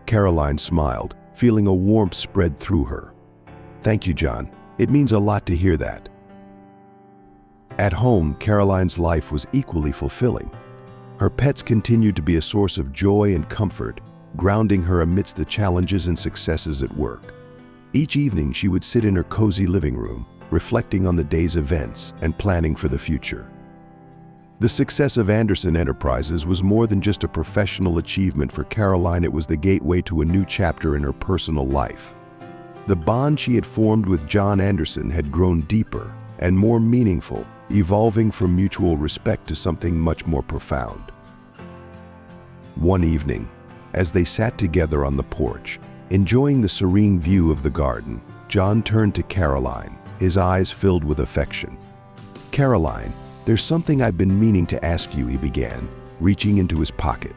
Caroline smiled, feeling a warmth spread through her. "Thank you, John. It means a lot to hear that." At home, Caroline's life was equally fulfilling. Her pets continued to be a source of joy and comfort, grounding her amidst the challenges and successes at work. Each evening, she would sit in her cozy living room, reflecting on the day's events and planning for the future. The success of Anderson Enterprises was more than just a professional achievement for Caroline. It was the gateway to a new chapter in her personal life. The bond she had formed with John Anderson had grown deeper and more meaningful, evolving from mutual respect to something much more profound. One evening, as they sat together on the porch, enjoying the serene view of the garden, John turned to Caroline, his eyes filled with affection. "Caroline, there's something I've been meaning to ask you," he began, reaching into his pocket.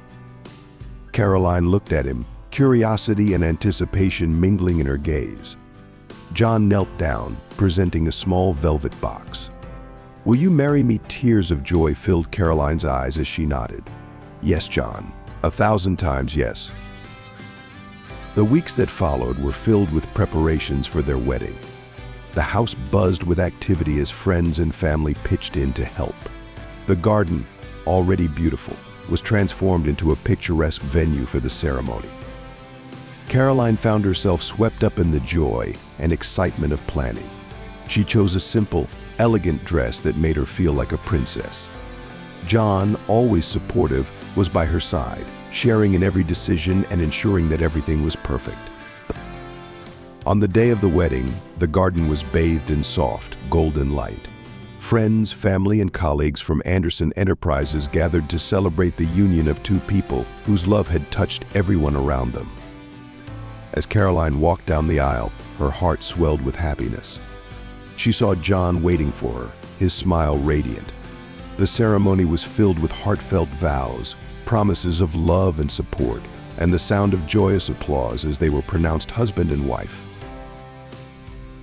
Caroline looked at him, curiosity and anticipation mingling in her gaze. John knelt down, presenting a small velvet box. "Will you marry me?" Tears of joy filled Caroline's eyes as she nodded. "Yes, John. 1,000 times yes." The weeks that followed were filled with preparations for their wedding. The house buzzed with activity as friends and family pitched in to help. The garden, already beautiful, was transformed into a picturesque venue for the ceremony. Caroline found herself swept up in the joy and excitement of planning. She chose a simple, elegant dress that made her feel like a princess. John, always supportive, was by her side, sharing in every decision and ensuring that everything was perfect. On the day of the wedding, the garden was bathed in soft, golden light. Friends, family, and colleagues from Anderson Enterprises gathered to celebrate the union of two people whose love had touched everyone around them. As Caroline walked down the aisle, her heart swelled with happiness. She saw John waiting for her, his smile radiant. The ceremony was filled with heartfelt vows, promises of love and support, and the sound of joyous applause as they were pronounced husband and wife.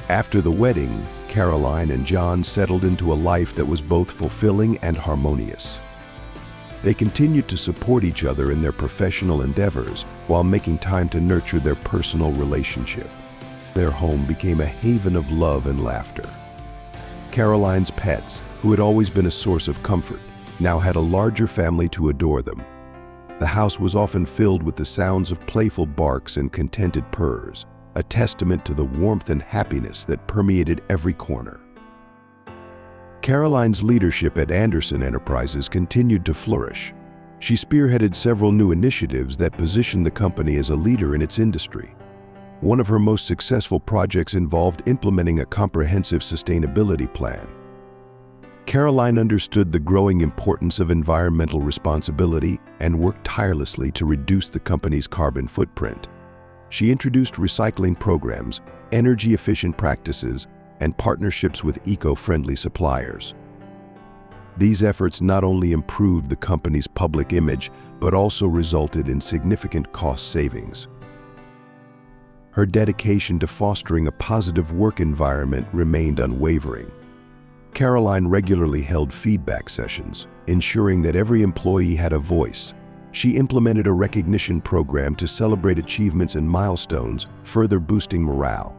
After the wedding, Caroline and John settled into a life that was both fulfilling and harmonious. They continued to support each other in their professional endeavors while making time to nurture their personal relationship. Their home became a haven of love and laughter. Caroline's pets, who had always been a source of comfort, now had a larger family to adore them. The house was often filled with the sounds of playful barks and contented purrs, a testament to the warmth and happiness that permeated every corner. Caroline's leadership at Anderson Enterprises continued to flourish. She spearheaded several new initiatives that positioned the company as a leader in its industry. One of her most successful projects involved implementing a comprehensive sustainability plan. Caroline understood the growing importance of environmental responsibility and worked tirelessly to reduce the company's carbon footprint. She introduced recycling programs, energy-efficient practices, and partnerships with eco-friendly suppliers. These efforts not only improved the company's public image, but also resulted in significant cost savings. Her dedication to fostering a positive work environment remained unwavering. Caroline regularly held feedback sessions, ensuring that every employee had a voice. She implemented a recognition program to celebrate achievements and milestones, further boosting morale.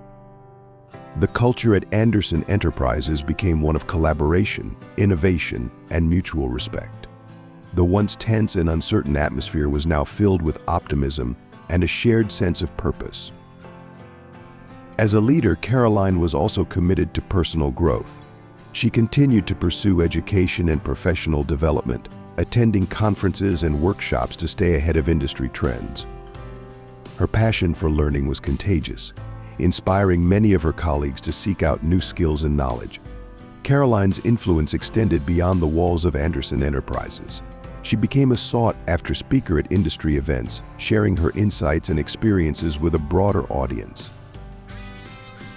The culture at Anderson Enterprises became one of collaboration, innovation, and mutual respect. The once tense and uncertain atmosphere was now filled with optimism and a shared sense of purpose. As a leader, Caroline was also committed to personal growth. She continued to pursue education and professional development, attending conferences and workshops to stay ahead of industry trends. Her passion for learning was contagious, inspiring many of her colleagues to seek out new skills and knowledge. Caroline's influence extended beyond the walls of Anderson Enterprises. She became a sought-after speaker at industry events, sharing her insights and experiences with a broader audience.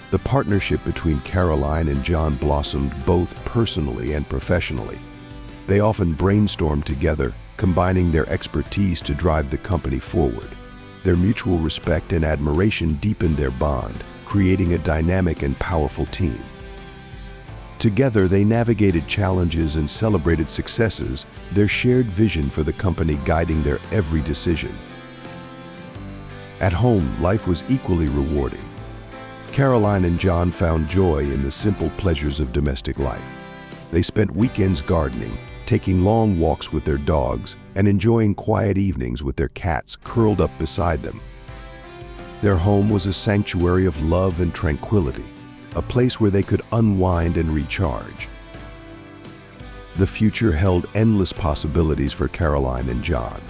The partnership between Caroline and John blossomed both personally and professionally. They often brainstormed together, combining their expertise to drive the company forward. Their mutual respect and admiration deepened their bond, creating a dynamic and powerful team. Together, they navigated challenges and celebrated successes, their shared vision for the company guiding their every decision. At home, life was equally rewarding. Caroline and John found joy in the simple pleasures of domestic life. They spent weekends gardening, taking long walks with their dogs, and enjoying quiet evenings with their cats curled up beside them. Their home was a sanctuary of love and tranquility, a place where they could unwind and recharge. The future held endless possibilities for Caroline and John.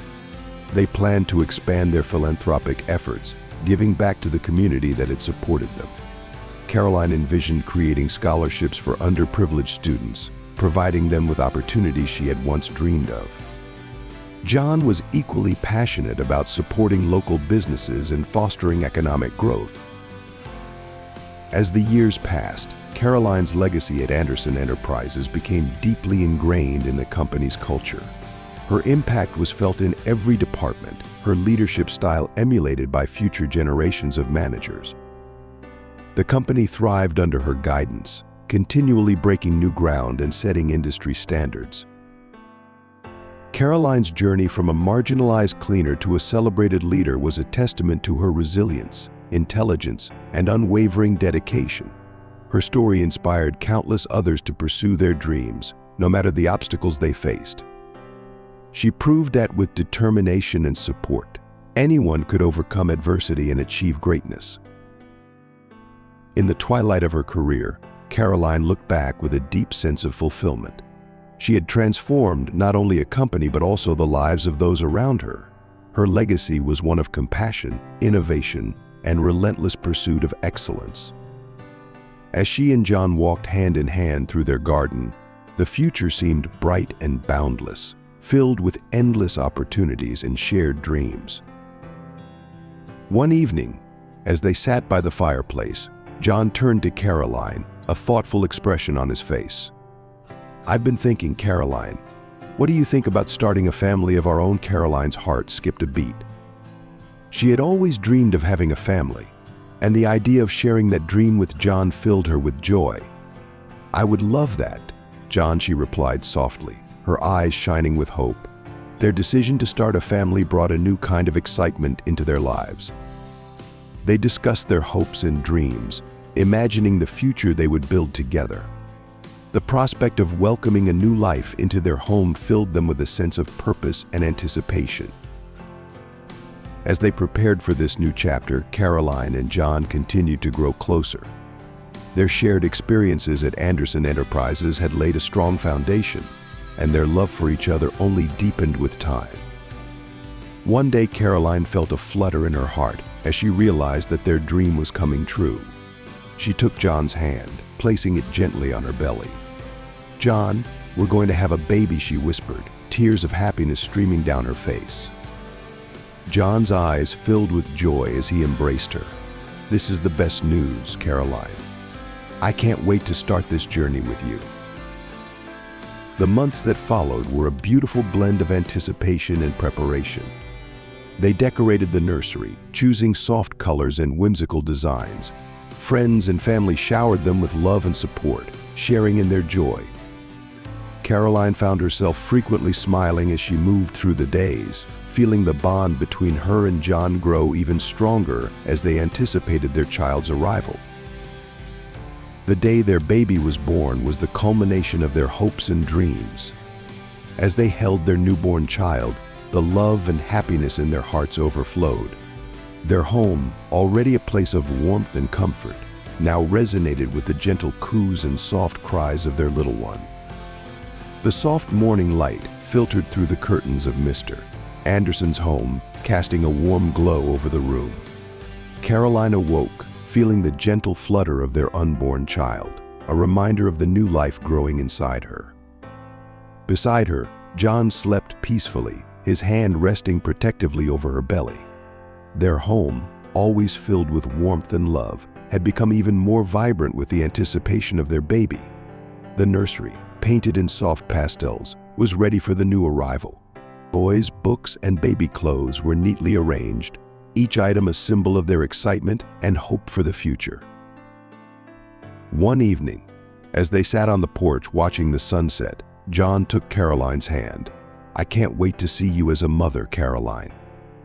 They planned to expand their philanthropic efforts, giving back to the community that had supported them. Caroline envisioned creating scholarships for underprivileged students, providing them with opportunities she had once dreamed of. John was equally passionate about supporting local businesses and fostering economic growth. As the years passed, Caroline's legacy at Anderson Enterprises became deeply ingrained in the company's culture. Her impact was felt in every department, her leadership style emulated by future generations of managers. The company thrived under her guidance, continually breaking new ground and setting industry standards. Caroline's journey from a marginalized cleaner to a celebrated leader was a testament to her resilience, intelligence, and unwavering dedication. Her story inspired countless others to pursue their dreams, no matter the obstacles they faced. She proved that with determination and support, anyone could overcome adversity and achieve greatness. In the twilight of her career, Caroline looked back with a deep sense of fulfillment. She had transformed not only a company but also the lives of those around her. Her legacy was one of compassion, innovation, and relentless pursuit of excellence. As she and John walked hand in hand through their garden, the future seemed bright and boundless, filled with endless opportunities and shared dreams. One evening, as they sat by the fireplace, John turned to Caroline, a thoughtful expression on his face. "I've been thinking, Caroline, what do you think about starting a family of our own?" Caroline's heart skipped a beat. She had always dreamed of having a family, and the idea of sharing that dream with John filled her with joy. "I would love that, John," she replied softly, her eyes shining with hope. Their decision to start a family brought a new kind of excitement into their lives. They discussed their hopes and dreams, imagining the future they would build together. The prospect of welcoming a new life into their home filled them with a sense of purpose and anticipation. As they prepared for this new chapter, Caroline and John continued to grow closer. Their shared experiences at Anderson Enterprises had laid a strong foundation, and their love for each other only deepened with time. One day, Caroline felt a flutter in her heart as she realized that their dream was coming true. She took John's hand, placing it gently on her belly. "John, we're going to have a baby," she whispered, tears of happiness streaming down her face. John's eyes filled with joy as he embraced her. "This is the best news, Caroline. I can't wait to start this journey with you." The months that followed were a beautiful blend of anticipation and preparation. They decorated the nursery, choosing soft colors and whimsical designs. Friends and family showered them with love and support, sharing in their joy. Caroline found herself frequently smiling as she moved through the days, feeling the bond between her and John grow even stronger as they anticipated their child's arrival. The day their baby was born was the culmination of their hopes and dreams. As they held their newborn child, the love and happiness in their hearts overflowed. Their home, already a place of warmth and comfort, now resonated with the gentle coos and soft cries of their little one. The soft morning light filtered through the curtains of Mr. Anderson's home, casting a warm glow over the room. Caroline awoke, feeling the gentle flutter of their unborn child, a reminder of the new life growing inside her. Beside her, John slept peacefully, his hand resting protectively over her belly. Their home, always filled with warmth and love, had become even more vibrant with the anticipation of their baby. The nursery, painted in soft pastels, was ready for the new arrival. Toys, books, and baby clothes were neatly arranged, each item a symbol of their excitement and hope for the future. One evening, as they sat on the porch watching the sunset, John took Caroline's hand. "I can't wait to see you as a mother, Caroline.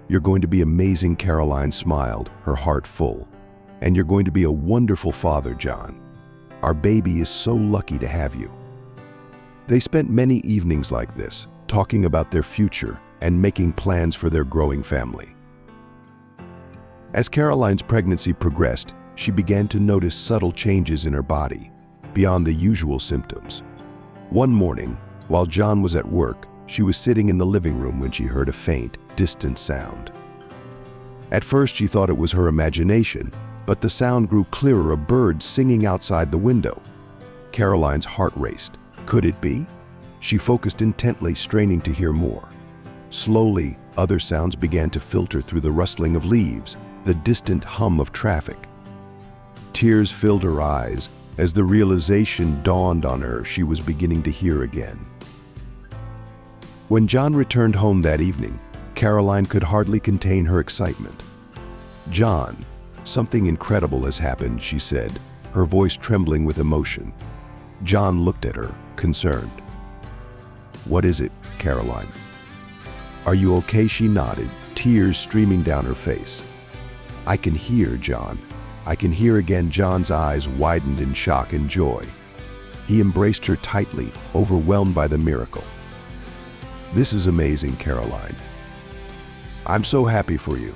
You're going to be amazing," Caroline smiled, her heart full. "And you're going to be a wonderful father, John. Our baby is so lucky to have you." They spent many evenings like this, talking about their future and making plans for their growing family. As Caroline's pregnancy progressed, she began to notice subtle changes in her body, beyond the usual symptoms. One morning, while John was at work, she was sitting in the living room when she heard a faint, distant sound. At first, she thought it was her imagination, but the sound grew clearer, a bird singing outside the window. Caroline's heart raced. Could it be? She focused intently, straining to hear more. Slowly, other sounds began to filter through the rustling of leaves, the distant hum of traffic. Tears filled her eyes as the realization dawned on her she was beginning to hear again. When John returned home that evening, Caroline could hardly contain her excitement. "John, something incredible has happened," she said, her voice trembling with emotion. John looked at her, concerned. "What is it, Caroline?" "Are you okay?" She nodded, tears streaming down her face. "I can hear, John. I can hear again." John's eyes widened in shock and joy. He embraced her tightly, overwhelmed by the miracle. "This is amazing, Caroline. I'm so happy for you."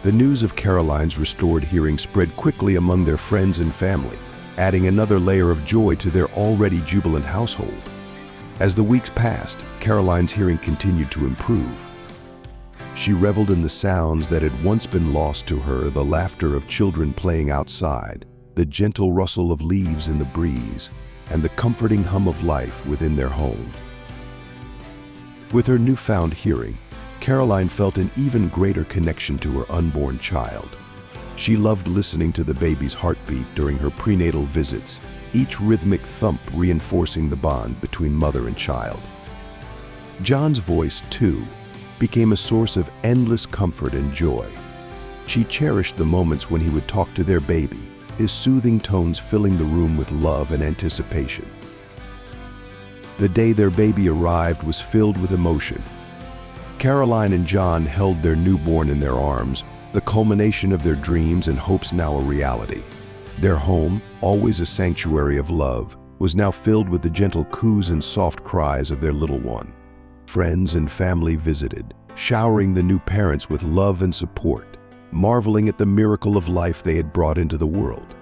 The news of Caroline's restored hearing spread quickly among their friends and family, adding another layer of joy to their already jubilant household. As the weeks passed, Caroline's hearing continued to improve. She reveled in the sounds that had once been lost to her, the laughter of children playing outside, the gentle rustle of leaves in the breeze, and the comforting hum of life within their home. With her newfound hearing, Caroline felt an even greater connection to her unborn child. She loved listening to the baby's heartbeat during her prenatal visits, each rhythmic thump reinforcing the bond between mother and child. John's voice, too, became a source of endless comfort and joy. She cherished the moments when he would talk to their baby, his soothing tones filling the room with love and anticipation. The day their baby arrived was filled with emotion. Caroline and John held their newborn in their arms, the culmination of their dreams and hopes now a reality. Their home, always a sanctuary of love, was now filled with the gentle coos and soft cries of their little one. Friends and family visited, showering the new parents with love and support, marveling at the miracle of life they had brought into the world.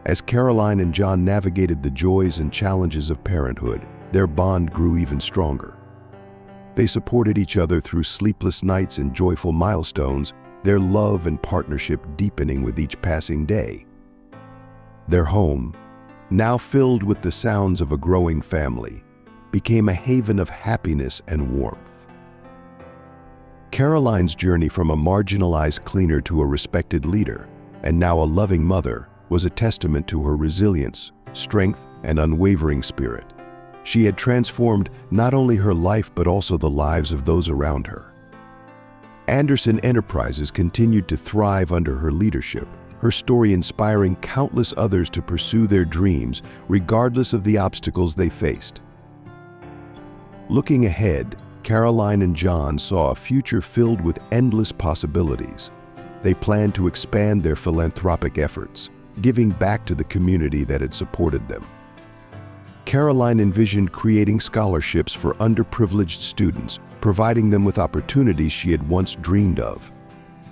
As Caroline and John navigated the joys and challenges of parenthood, their bond grew even stronger. They supported each other through sleepless nights and joyful milestones, their love and partnership deepening with each passing day. Their home, now filled with the sounds of a growing family, became a haven of happiness and warmth. Caroline's journey from a marginalized cleaner to a respected leader, and now a loving mother, was a testament to her resilience, strength, and unwavering spirit. She had transformed not only her life but also the lives of those around her. Anderson Enterprises continued to thrive under her leadership, her story inspiring countless others to pursue their dreams regardless of the obstacles they faced. Looking ahead, Caroline and John saw a future filled with endless possibilities. They planned to expand their philanthropic efforts, giving back to the community that had supported them. Caroline envisioned creating scholarships for underprivileged students, providing them with opportunities she had once dreamed of.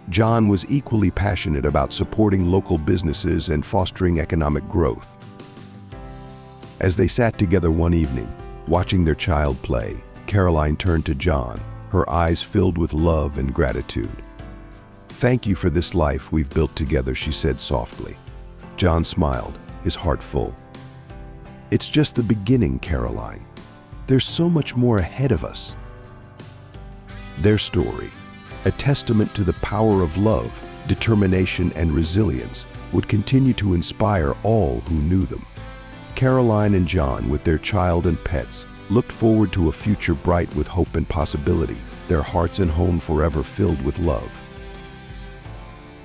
John was equally passionate about supporting local businesses and fostering economic growth. As they sat together one evening, watching their child play, Caroline turned to John, her eyes filled with love and gratitude. "Thank you for this life we've built together," she said softly. John smiled, his heart full. "It's just the beginning, Caroline. There's so much more ahead of us." Their story, a testament to the power of love, determination, and resilience, would continue to inspire all who knew them. Caroline and John, with their child and pets, looked forward to a future bright with hope and possibility, their hearts and home forever filled with love.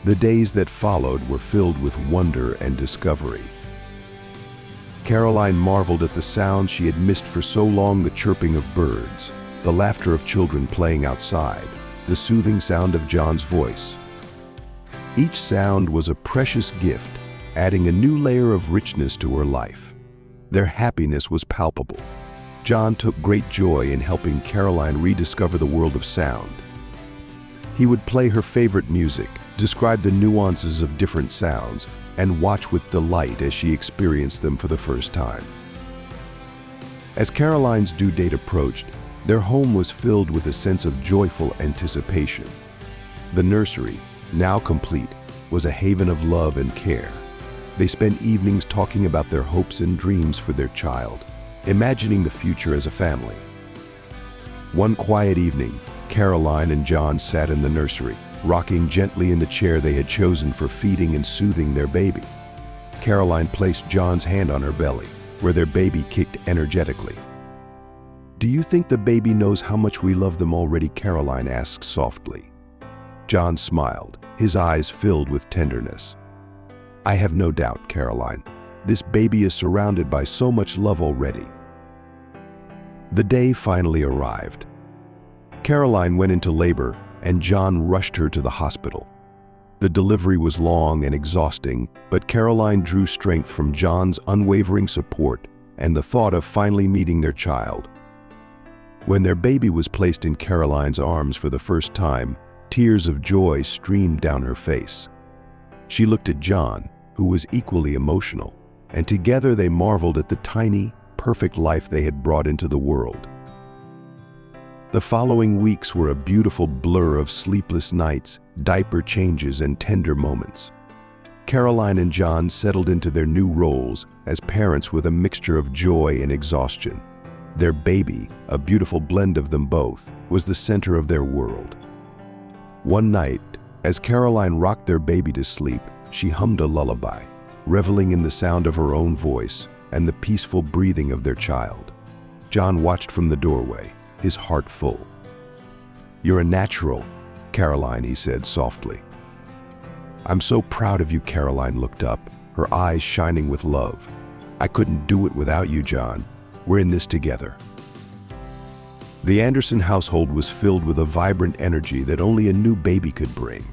The days that followed were filled with wonder and discovery. Caroline marveled at the sounds she had missed for so long: the chirping of birds, the laughter of children playing outside, the soothing sound of John's voice. Each sound was a precious gift, adding a new layer of richness to her life. Their happiness was palpable. John took great joy in helping Caroline rediscover the world of sound. He would play her favorite music, describe the nuances of different sounds, and watch with delight as she experienced them for the first time. As Caroline's due date approached, their home was filled with a sense of joyful anticipation. The nursery, now complete, was a haven of love and care. They spent evenings talking about their hopes and dreams for their child, imagining the future as a family. One quiet evening, Caroline and John sat in the nursery, rocking gently in the chair they had chosen for feeding and soothing their baby. Caroline placed John's hand on her belly, where their baby kicked energetically. "Do you think the baby knows how much we love them already?" Caroline asked softly. John smiled, his eyes filled with tenderness. "I have no doubt, Caroline. This baby is surrounded by so much love already." The day finally arrived. Caroline went into labor, and John rushed her to the hospital. The delivery was long and exhausting, but Caroline drew strength from John's unwavering support and the thought of finally meeting their child. When their baby was placed in Caroline's arms for the first time, tears of joy streamed down her face. She looked at John, who was equally emotional, and together they marveled at the tiny, perfect life they had brought into the world. The following weeks were a beautiful blur of sleepless nights, diaper changes, and tender moments. Caroline and John settled into their new roles as parents with a mixture of joy and exhaustion. Their baby, a beautiful blend of them both, was the center of their world. One night, as Caroline rocked their baby to sleep, she hummed a lullaby, reveling in the sound of her own voice and the peaceful breathing of their child. John watched from the doorway, his heart full. "You're a natural, Caroline," he said softly. "I'm so proud of you." Caroline looked up, her eyes shining with love. "I couldn't do it without you, John. We're in this together." The Anderson household was filled with a vibrant energy that only a new baby could bring.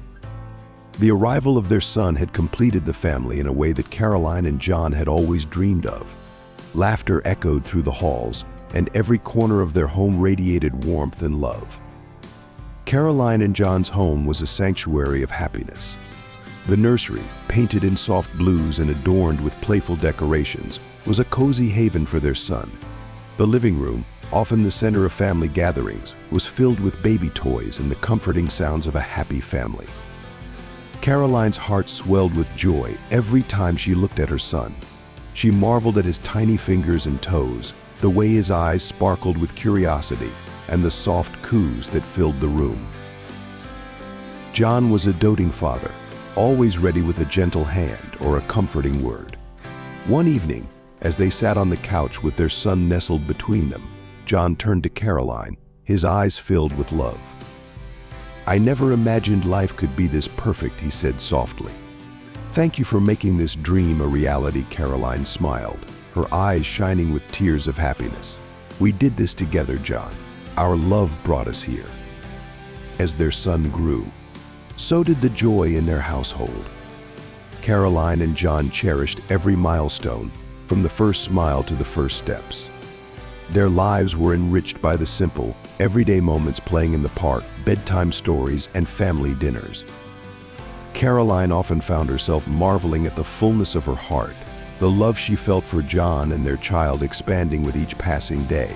The arrival of their son had completed the family in a way that Caroline and John had always dreamed of. Laughter echoed through the halls, and every corner of their home radiated warmth and love. Caroline and John's home was a sanctuary of happiness. The nursery, painted in soft blues and adorned with playful decorations, was a cozy haven for their son. The living room, often the center of family gatherings, was filled with baby toys and the comforting sounds of a happy family. Caroline's heart swelled with joy every time she looked at her son. She marveled at his tiny fingers and toes, the way his eyes sparkled with curiosity, and the soft coos that filled the room. John was a doting father, always ready with a gentle hand or a comforting word. One evening, as they sat on the couch with their son nestled between them, John turned to Caroline, his eyes filled with love. "I never imagined life could be this perfect," he said softly. "Thank you for making this dream a reality." Caroline smiled, her eyes shining with tears of happiness. "We did this together, John. Our love brought us here." As their son grew, so did the joy in their household. Caroline and John cherished every milestone, from the first smile to the first steps. Their lives were enriched by the simple, everyday moments, playing in the park, bedtime stories, and family dinners. Caroline often found herself marveling at the fullness of her heart, the love she felt for John and their child expanding with each passing day.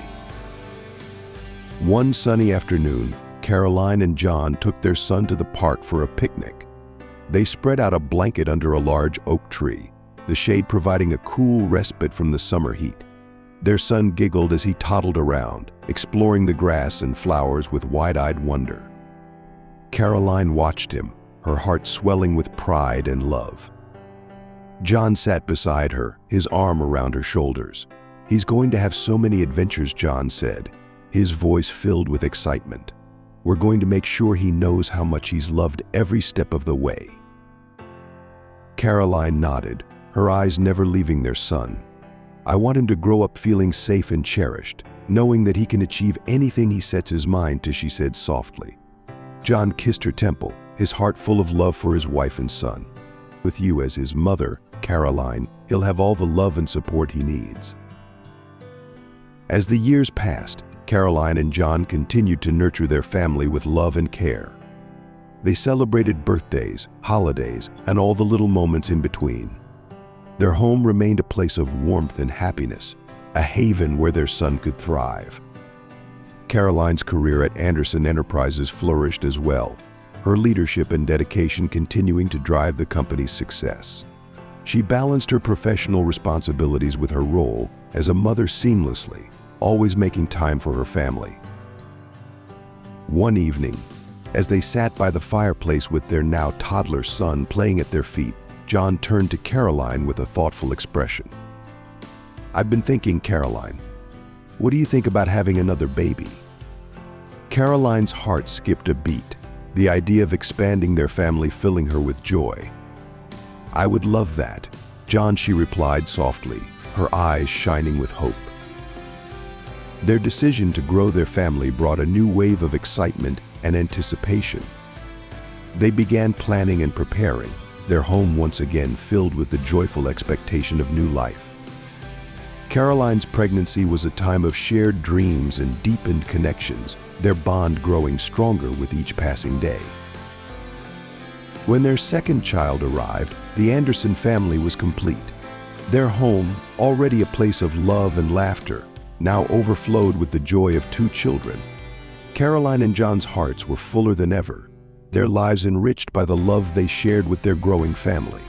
One sunny afternoon, Caroline and John took their son to the park for a picnic. They spread out a blanket under a large oak tree, the shade providing a cool respite from the summer heat. Their son giggled as he toddled around, exploring the grass and flowers with wide-eyed wonder. Caroline watched him, her heart swelling with pride and love. John sat beside her, his arm around her shoulders. He's going to have so many adventures, John said, his voice filled with excitement. We're going to make sure he knows how much he's loved every step of the way. Caroline nodded, her eyes never leaving their son. I want him to grow up feeling safe and cherished, knowing that he can achieve anything he sets his mind to, she said softly. John kissed her temple, his heart full of love for his wife and son. With you as his mother, Caroline, he'll have all the love and support he needs. As the years passed, Caroline and John continued to nurture their family with love and care. They celebrated birthdays, holidays, and all the little moments in between. Their home remained a place of warmth and happiness, a haven where their son could thrive. Caroline's career at Anderson Enterprises flourished as well, her leadership and dedication continuing to drive the company's success. She balanced her professional responsibilities with her role as a mother seamlessly, always making time for her family. One evening, as they sat by the fireplace with their now toddler son playing at their feet, John turned to Caroline with a thoughtful expression. I've been thinking, Caroline, what do you think about having another baby? Caroline's heart skipped a beat, the idea of expanding their family filling her with joy. I would love that, John, she replied softly, her eyes shining with hope. Their decision to grow their family brought a new wave of excitement and anticipation. They began planning and preparing, their home once again filled with the joyful expectation of new life. Caroline's pregnancy was a time of shared dreams and deepened connections, their bond growing stronger with each passing day. When their second child arrived, the Anderson family was complete. Their home, already a place of love and laughter, now overflowed with the joy of two children. Caroline and John's hearts were fuller than ever, their lives enriched by the love they shared with their growing family.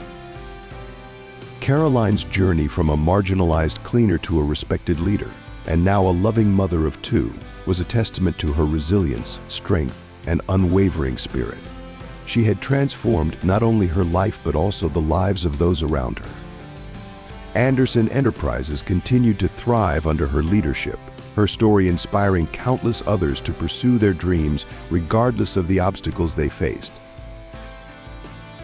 Caroline's journey from a marginalized cleaner to a respected leader, and now a loving mother of two, was a testament to her resilience, strength, and unwavering spirit. She had transformed not only her life but also the lives of those around her. Anderson Enterprises continued to thrive under her leadership, her story inspiring countless others to pursue their dreams regardless of the obstacles they faced.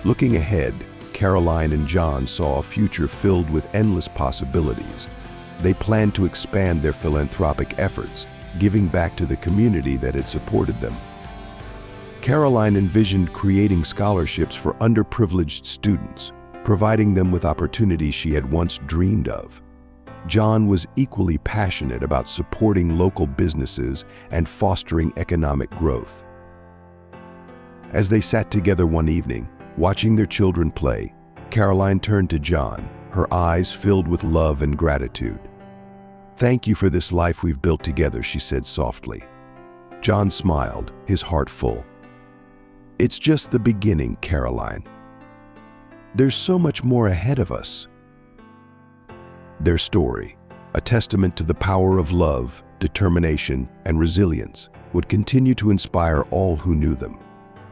Looking ahead, Caroline and John saw a future filled with endless possibilities. They planned to expand their philanthropic efforts, giving back to the community that had supported them. Caroline envisioned creating scholarships for underprivileged students, providing them with opportunities she had once dreamed of. John was equally passionate about supporting local businesses and fostering economic growth. As they sat together one evening, watching their children play, Caroline turned to John, her eyes filled with love and gratitude. Thank you for this life we've built together, she said softly. John smiled, his heart full. It's just the beginning, Caroline. There's so much more ahead of us. Their story, a testament to the power of love, determination, and resilience, would continue to inspire all who knew them.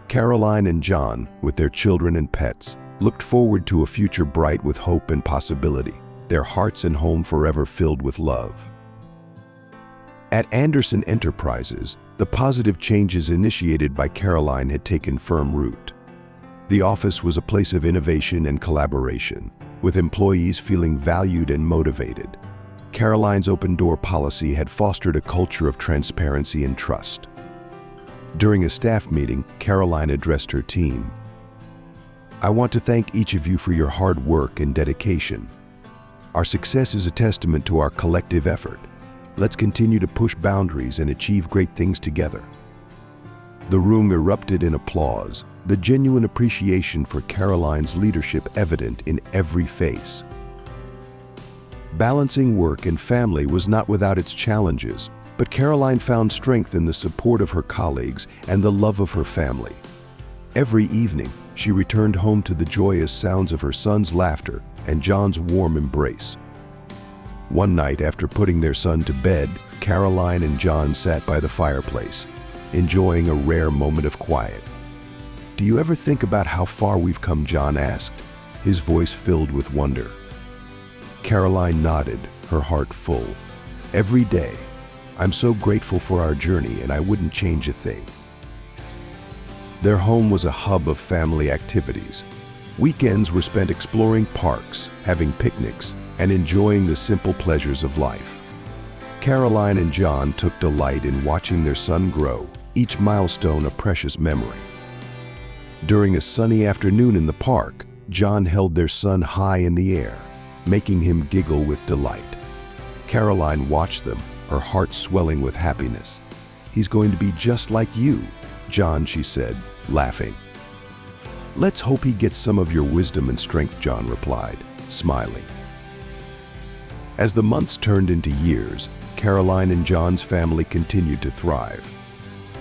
Caroline and John, with their children and pets, looked forward to a future bright with hope and possibility, their hearts and home forever filled with love. At Anderson Enterprises, the positive changes initiated by Caroline had taken firm root. The office was a place of innovation and collaboration, with employees feeling valued and motivated. Caroline's open-door policy had fostered a culture of transparency and trust. During a staff meeting, Caroline addressed her team. I want to thank each of you for your hard work and dedication. Our success is a testament to our collective effort. Let's continue to push boundaries and achieve great things together. The room erupted in applause, the genuine appreciation for Caroline's leadership evident in every face. Balancing work and family was not without its challenges, but Caroline found strength in the support of her colleagues and the love of her family. Every evening, she returned home to the joyous sounds of her son's laughter and John's warm embrace. One night, after putting their son to bed, Caroline and John sat by the fireplace, enjoying a rare moment of quiet. Do you ever think about how far we've come, John asked, his voice filled with wonder. Caroline nodded, her heart full. "Every day, I'm so grateful for our journey and I wouldn't change a thing." Their home was a hub of family activities. Weekends were spent exploring parks, having picnics, and enjoying the simple pleasures of life. Caroline and John took delight in watching their son grow, each milestone a precious memory. During a sunny afternoon in the park, John held their son high in the air, making him giggle with delight. Caroline watched them, her heart swelling with happiness. "He's going to be just like you, John," she said, laughing. "Let's hope he gets some of your wisdom and strength," John replied, smiling. As the months turned into years, Caroline and John's family continued to thrive.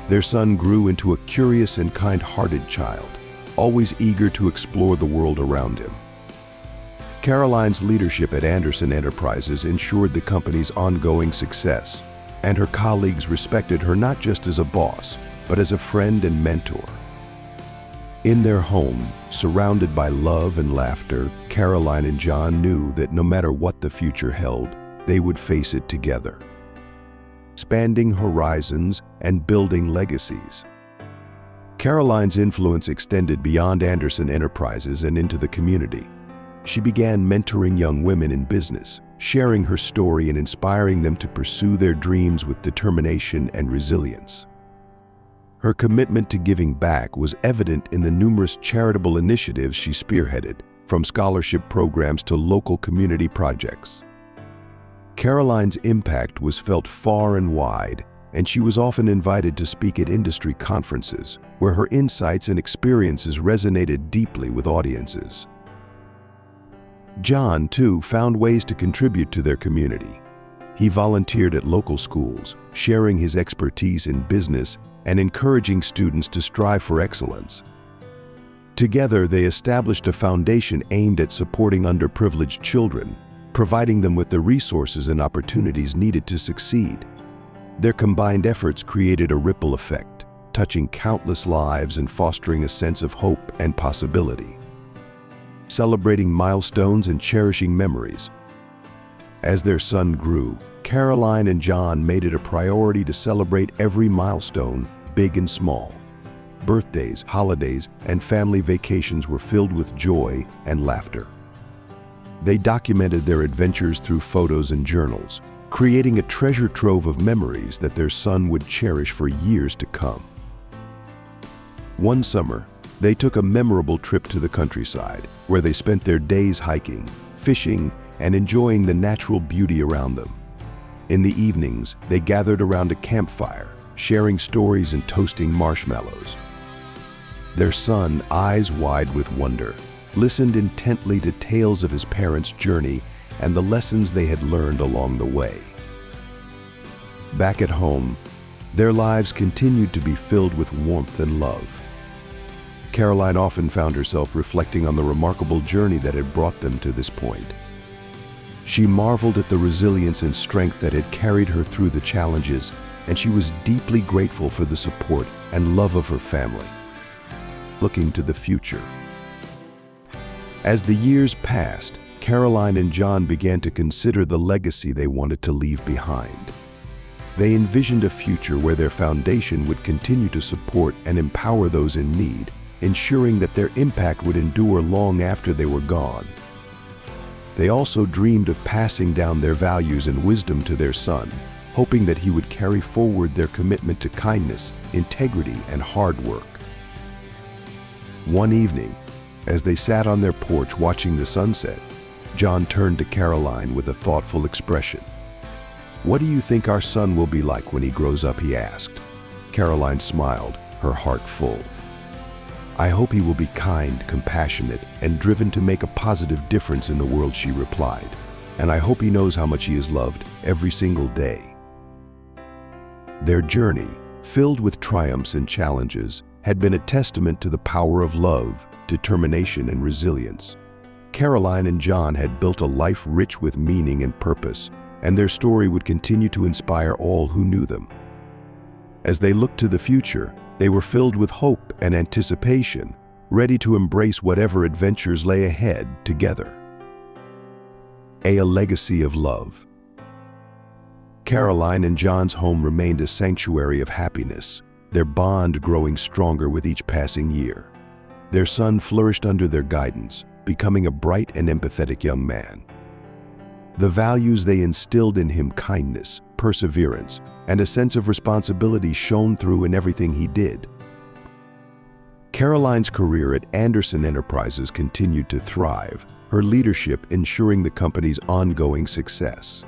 Their son grew into a curious and kind-hearted child, always eager to explore the world around him. Caroline's leadership at Anderson Enterprises ensured the company's ongoing success, and her colleagues respected her not just as a boss, but as a friend and mentor. In their home, surrounded by love and laughter, Caroline and John knew that no matter what the future held, they would face it together, expanding horizons and building legacies. Caroline's influence extended beyond Anderson Enterprises and into the community. She began mentoring young women in business, sharing her story and inspiring them to pursue their dreams with determination and resilience. Her commitment to giving back was evident in the numerous charitable initiatives she spearheaded, from scholarship programs to local community projects. Caroline's impact was felt far and wide, and she was often invited to speak at industry conferences, where her insights and experiences resonated deeply with audiences. John, too, found ways to contribute to their community. He volunteered at local schools, sharing his expertise in business and encouraging students to strive for excellence. Together, they established a foundation aimed at supporting underprivileged children, providing them with the resources and opportunities needed to succeed. Their combined efforts created a ripple effect, touching countless lives and fostering a sense of hope and possibility. Celebrating milestones and cherishing memories. As their son grew, Caroline and John made it a priority to celebrate every milestone, big and small. Birthdays, holidays, and family vacations were filled with joy and laughter. They documented their adventures through photos and journals, creating a treasure trove of memories that their son would cherish for years to come. One summer, they took a memorable trip to the countryside, where they spent their days hiking, fishing, and enjoying the natural beauty around them. In the evenings, they gathered around a campfire, sharing stories and toasting marshmallows. Their son, eyes wide with wonder, listened intently to tales of his parents' journey and the lessons they had learned along the way. Back at home, their lives continued to be filled with warmth and love. Caroline often found herself reflecting on the remarkable journey that had brought them to this point. She marveled at the resilience and strength that had carried her through the challenges, and she was deeply grateful for the support and love of her family. Looking to the future. As the years passed, Caroline and John began to consider the legacy they wanted to leave behind. They envisioned a future where their foundation would continue to support and empower those in need, ensuring that their impact would endure long after they were gone. They also dreamed of passing down their values and wisdom to their son, hoping that he would carry forward their commitment to kindness, integrity, and hard work. One evening, as they sat on their porch watching the sunset, John turned to Caroline with a thoughtful expression. "What do you think our son will be like when he grows up?" he asked. Caroline smiled, her heart full. "I hope he will be kind, compassionate, and driven to make a positive difference in the world," she replied. "And I hope he knows how much he is loved every single day." Their journey, filled with triumphs and challenges, had been a testament to the power of love, determination, and resilience. Caroline and John had built a life rich with meaning and purpose, and their story would continue to inspire all who knew them. As they looked to the future, they were filled with hope and anticipation, ready to embrace whatever adventures lay ahead together. A legacy of love, Caroline and John's home remained a sanctuary of happiness, their bond growing stronger with each passing year. Their son flourished under their guidance, becoming a bright and empathetic young man. The values they instilled in him, kindness, perseverance, and a sense of responsibility, shone through in everything he did. Caroline's career at Anderson Enterprises continued to thrive, her leadership ensuring the company's ongoing success.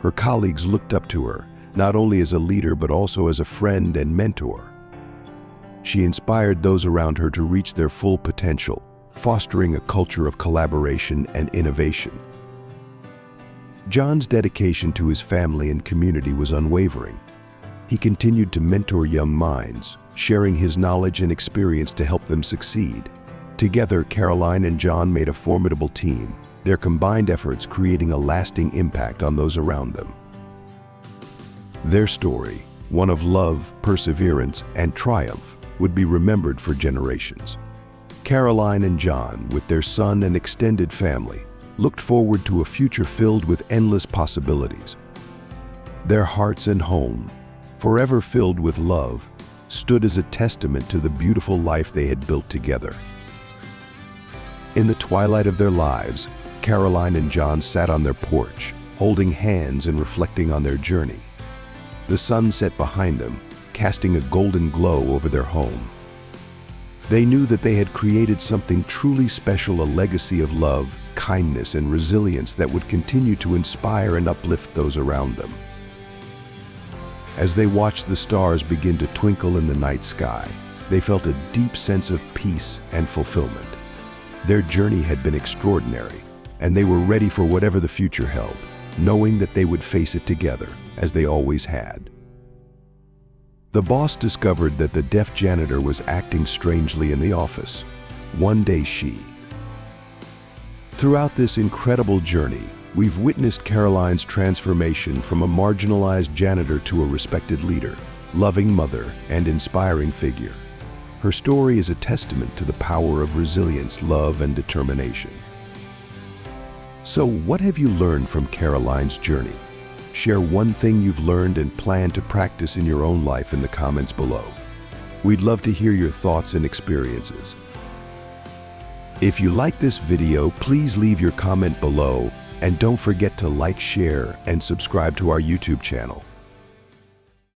Her colleagues looked up to her, not only as a leader but also as a friend and mentor. She inspired those around her to reach their full potential, fostering a culture of collaboration and innovation. John's dedication to his family and community was unwavering. He continued to mentor young minds, sharing his knowledge and experience to help them succeed. Together, Caroline and John made a formidable team, their combined efforts creating a lasting impact on those around them. Their story, one of love, perseverance, and triumph, would be remembered for generations. Caroline and John, with their son and extended family, looked forward to a future filled with endless possibilities. Their hearts and home, forever filled with love, stood as a testament to the beautiful life they had built together. In the twilight of their lives, Caroline and John sat on their porch, holding hands and reflecting on their journey. The sun set behind them, casting a golden glow over their home. They knew that they had created something truly special, a legacy of love, kindness, and resilience that would continue to inspire and uplift those around them. As they watched the stars begin to twinkle in the night sky, they felt a deep sense of peace and fulfillment. Their journey had been extraordinary, and they were ready for whatever the future held, knowing that they would face it together, as they always had. The boss discovered that the deaf janitor was acting strangely in the office. One day Throughout this incredible journey, we've witnessed Caroline's transformation from a marginalized janitor to a respected leader, loving mother, and inspiring figure. Her story is a testament to the power of resilience, love, and determination. So, what have you learned from Caroline's journey? Share one thing you've learned and plan to practice in your own life in the comments below. We'd love to hear your thoughts and experiences. If you like this video, please leave your comment below, and don't forget to like, share, and subscribe to our YouTube channel.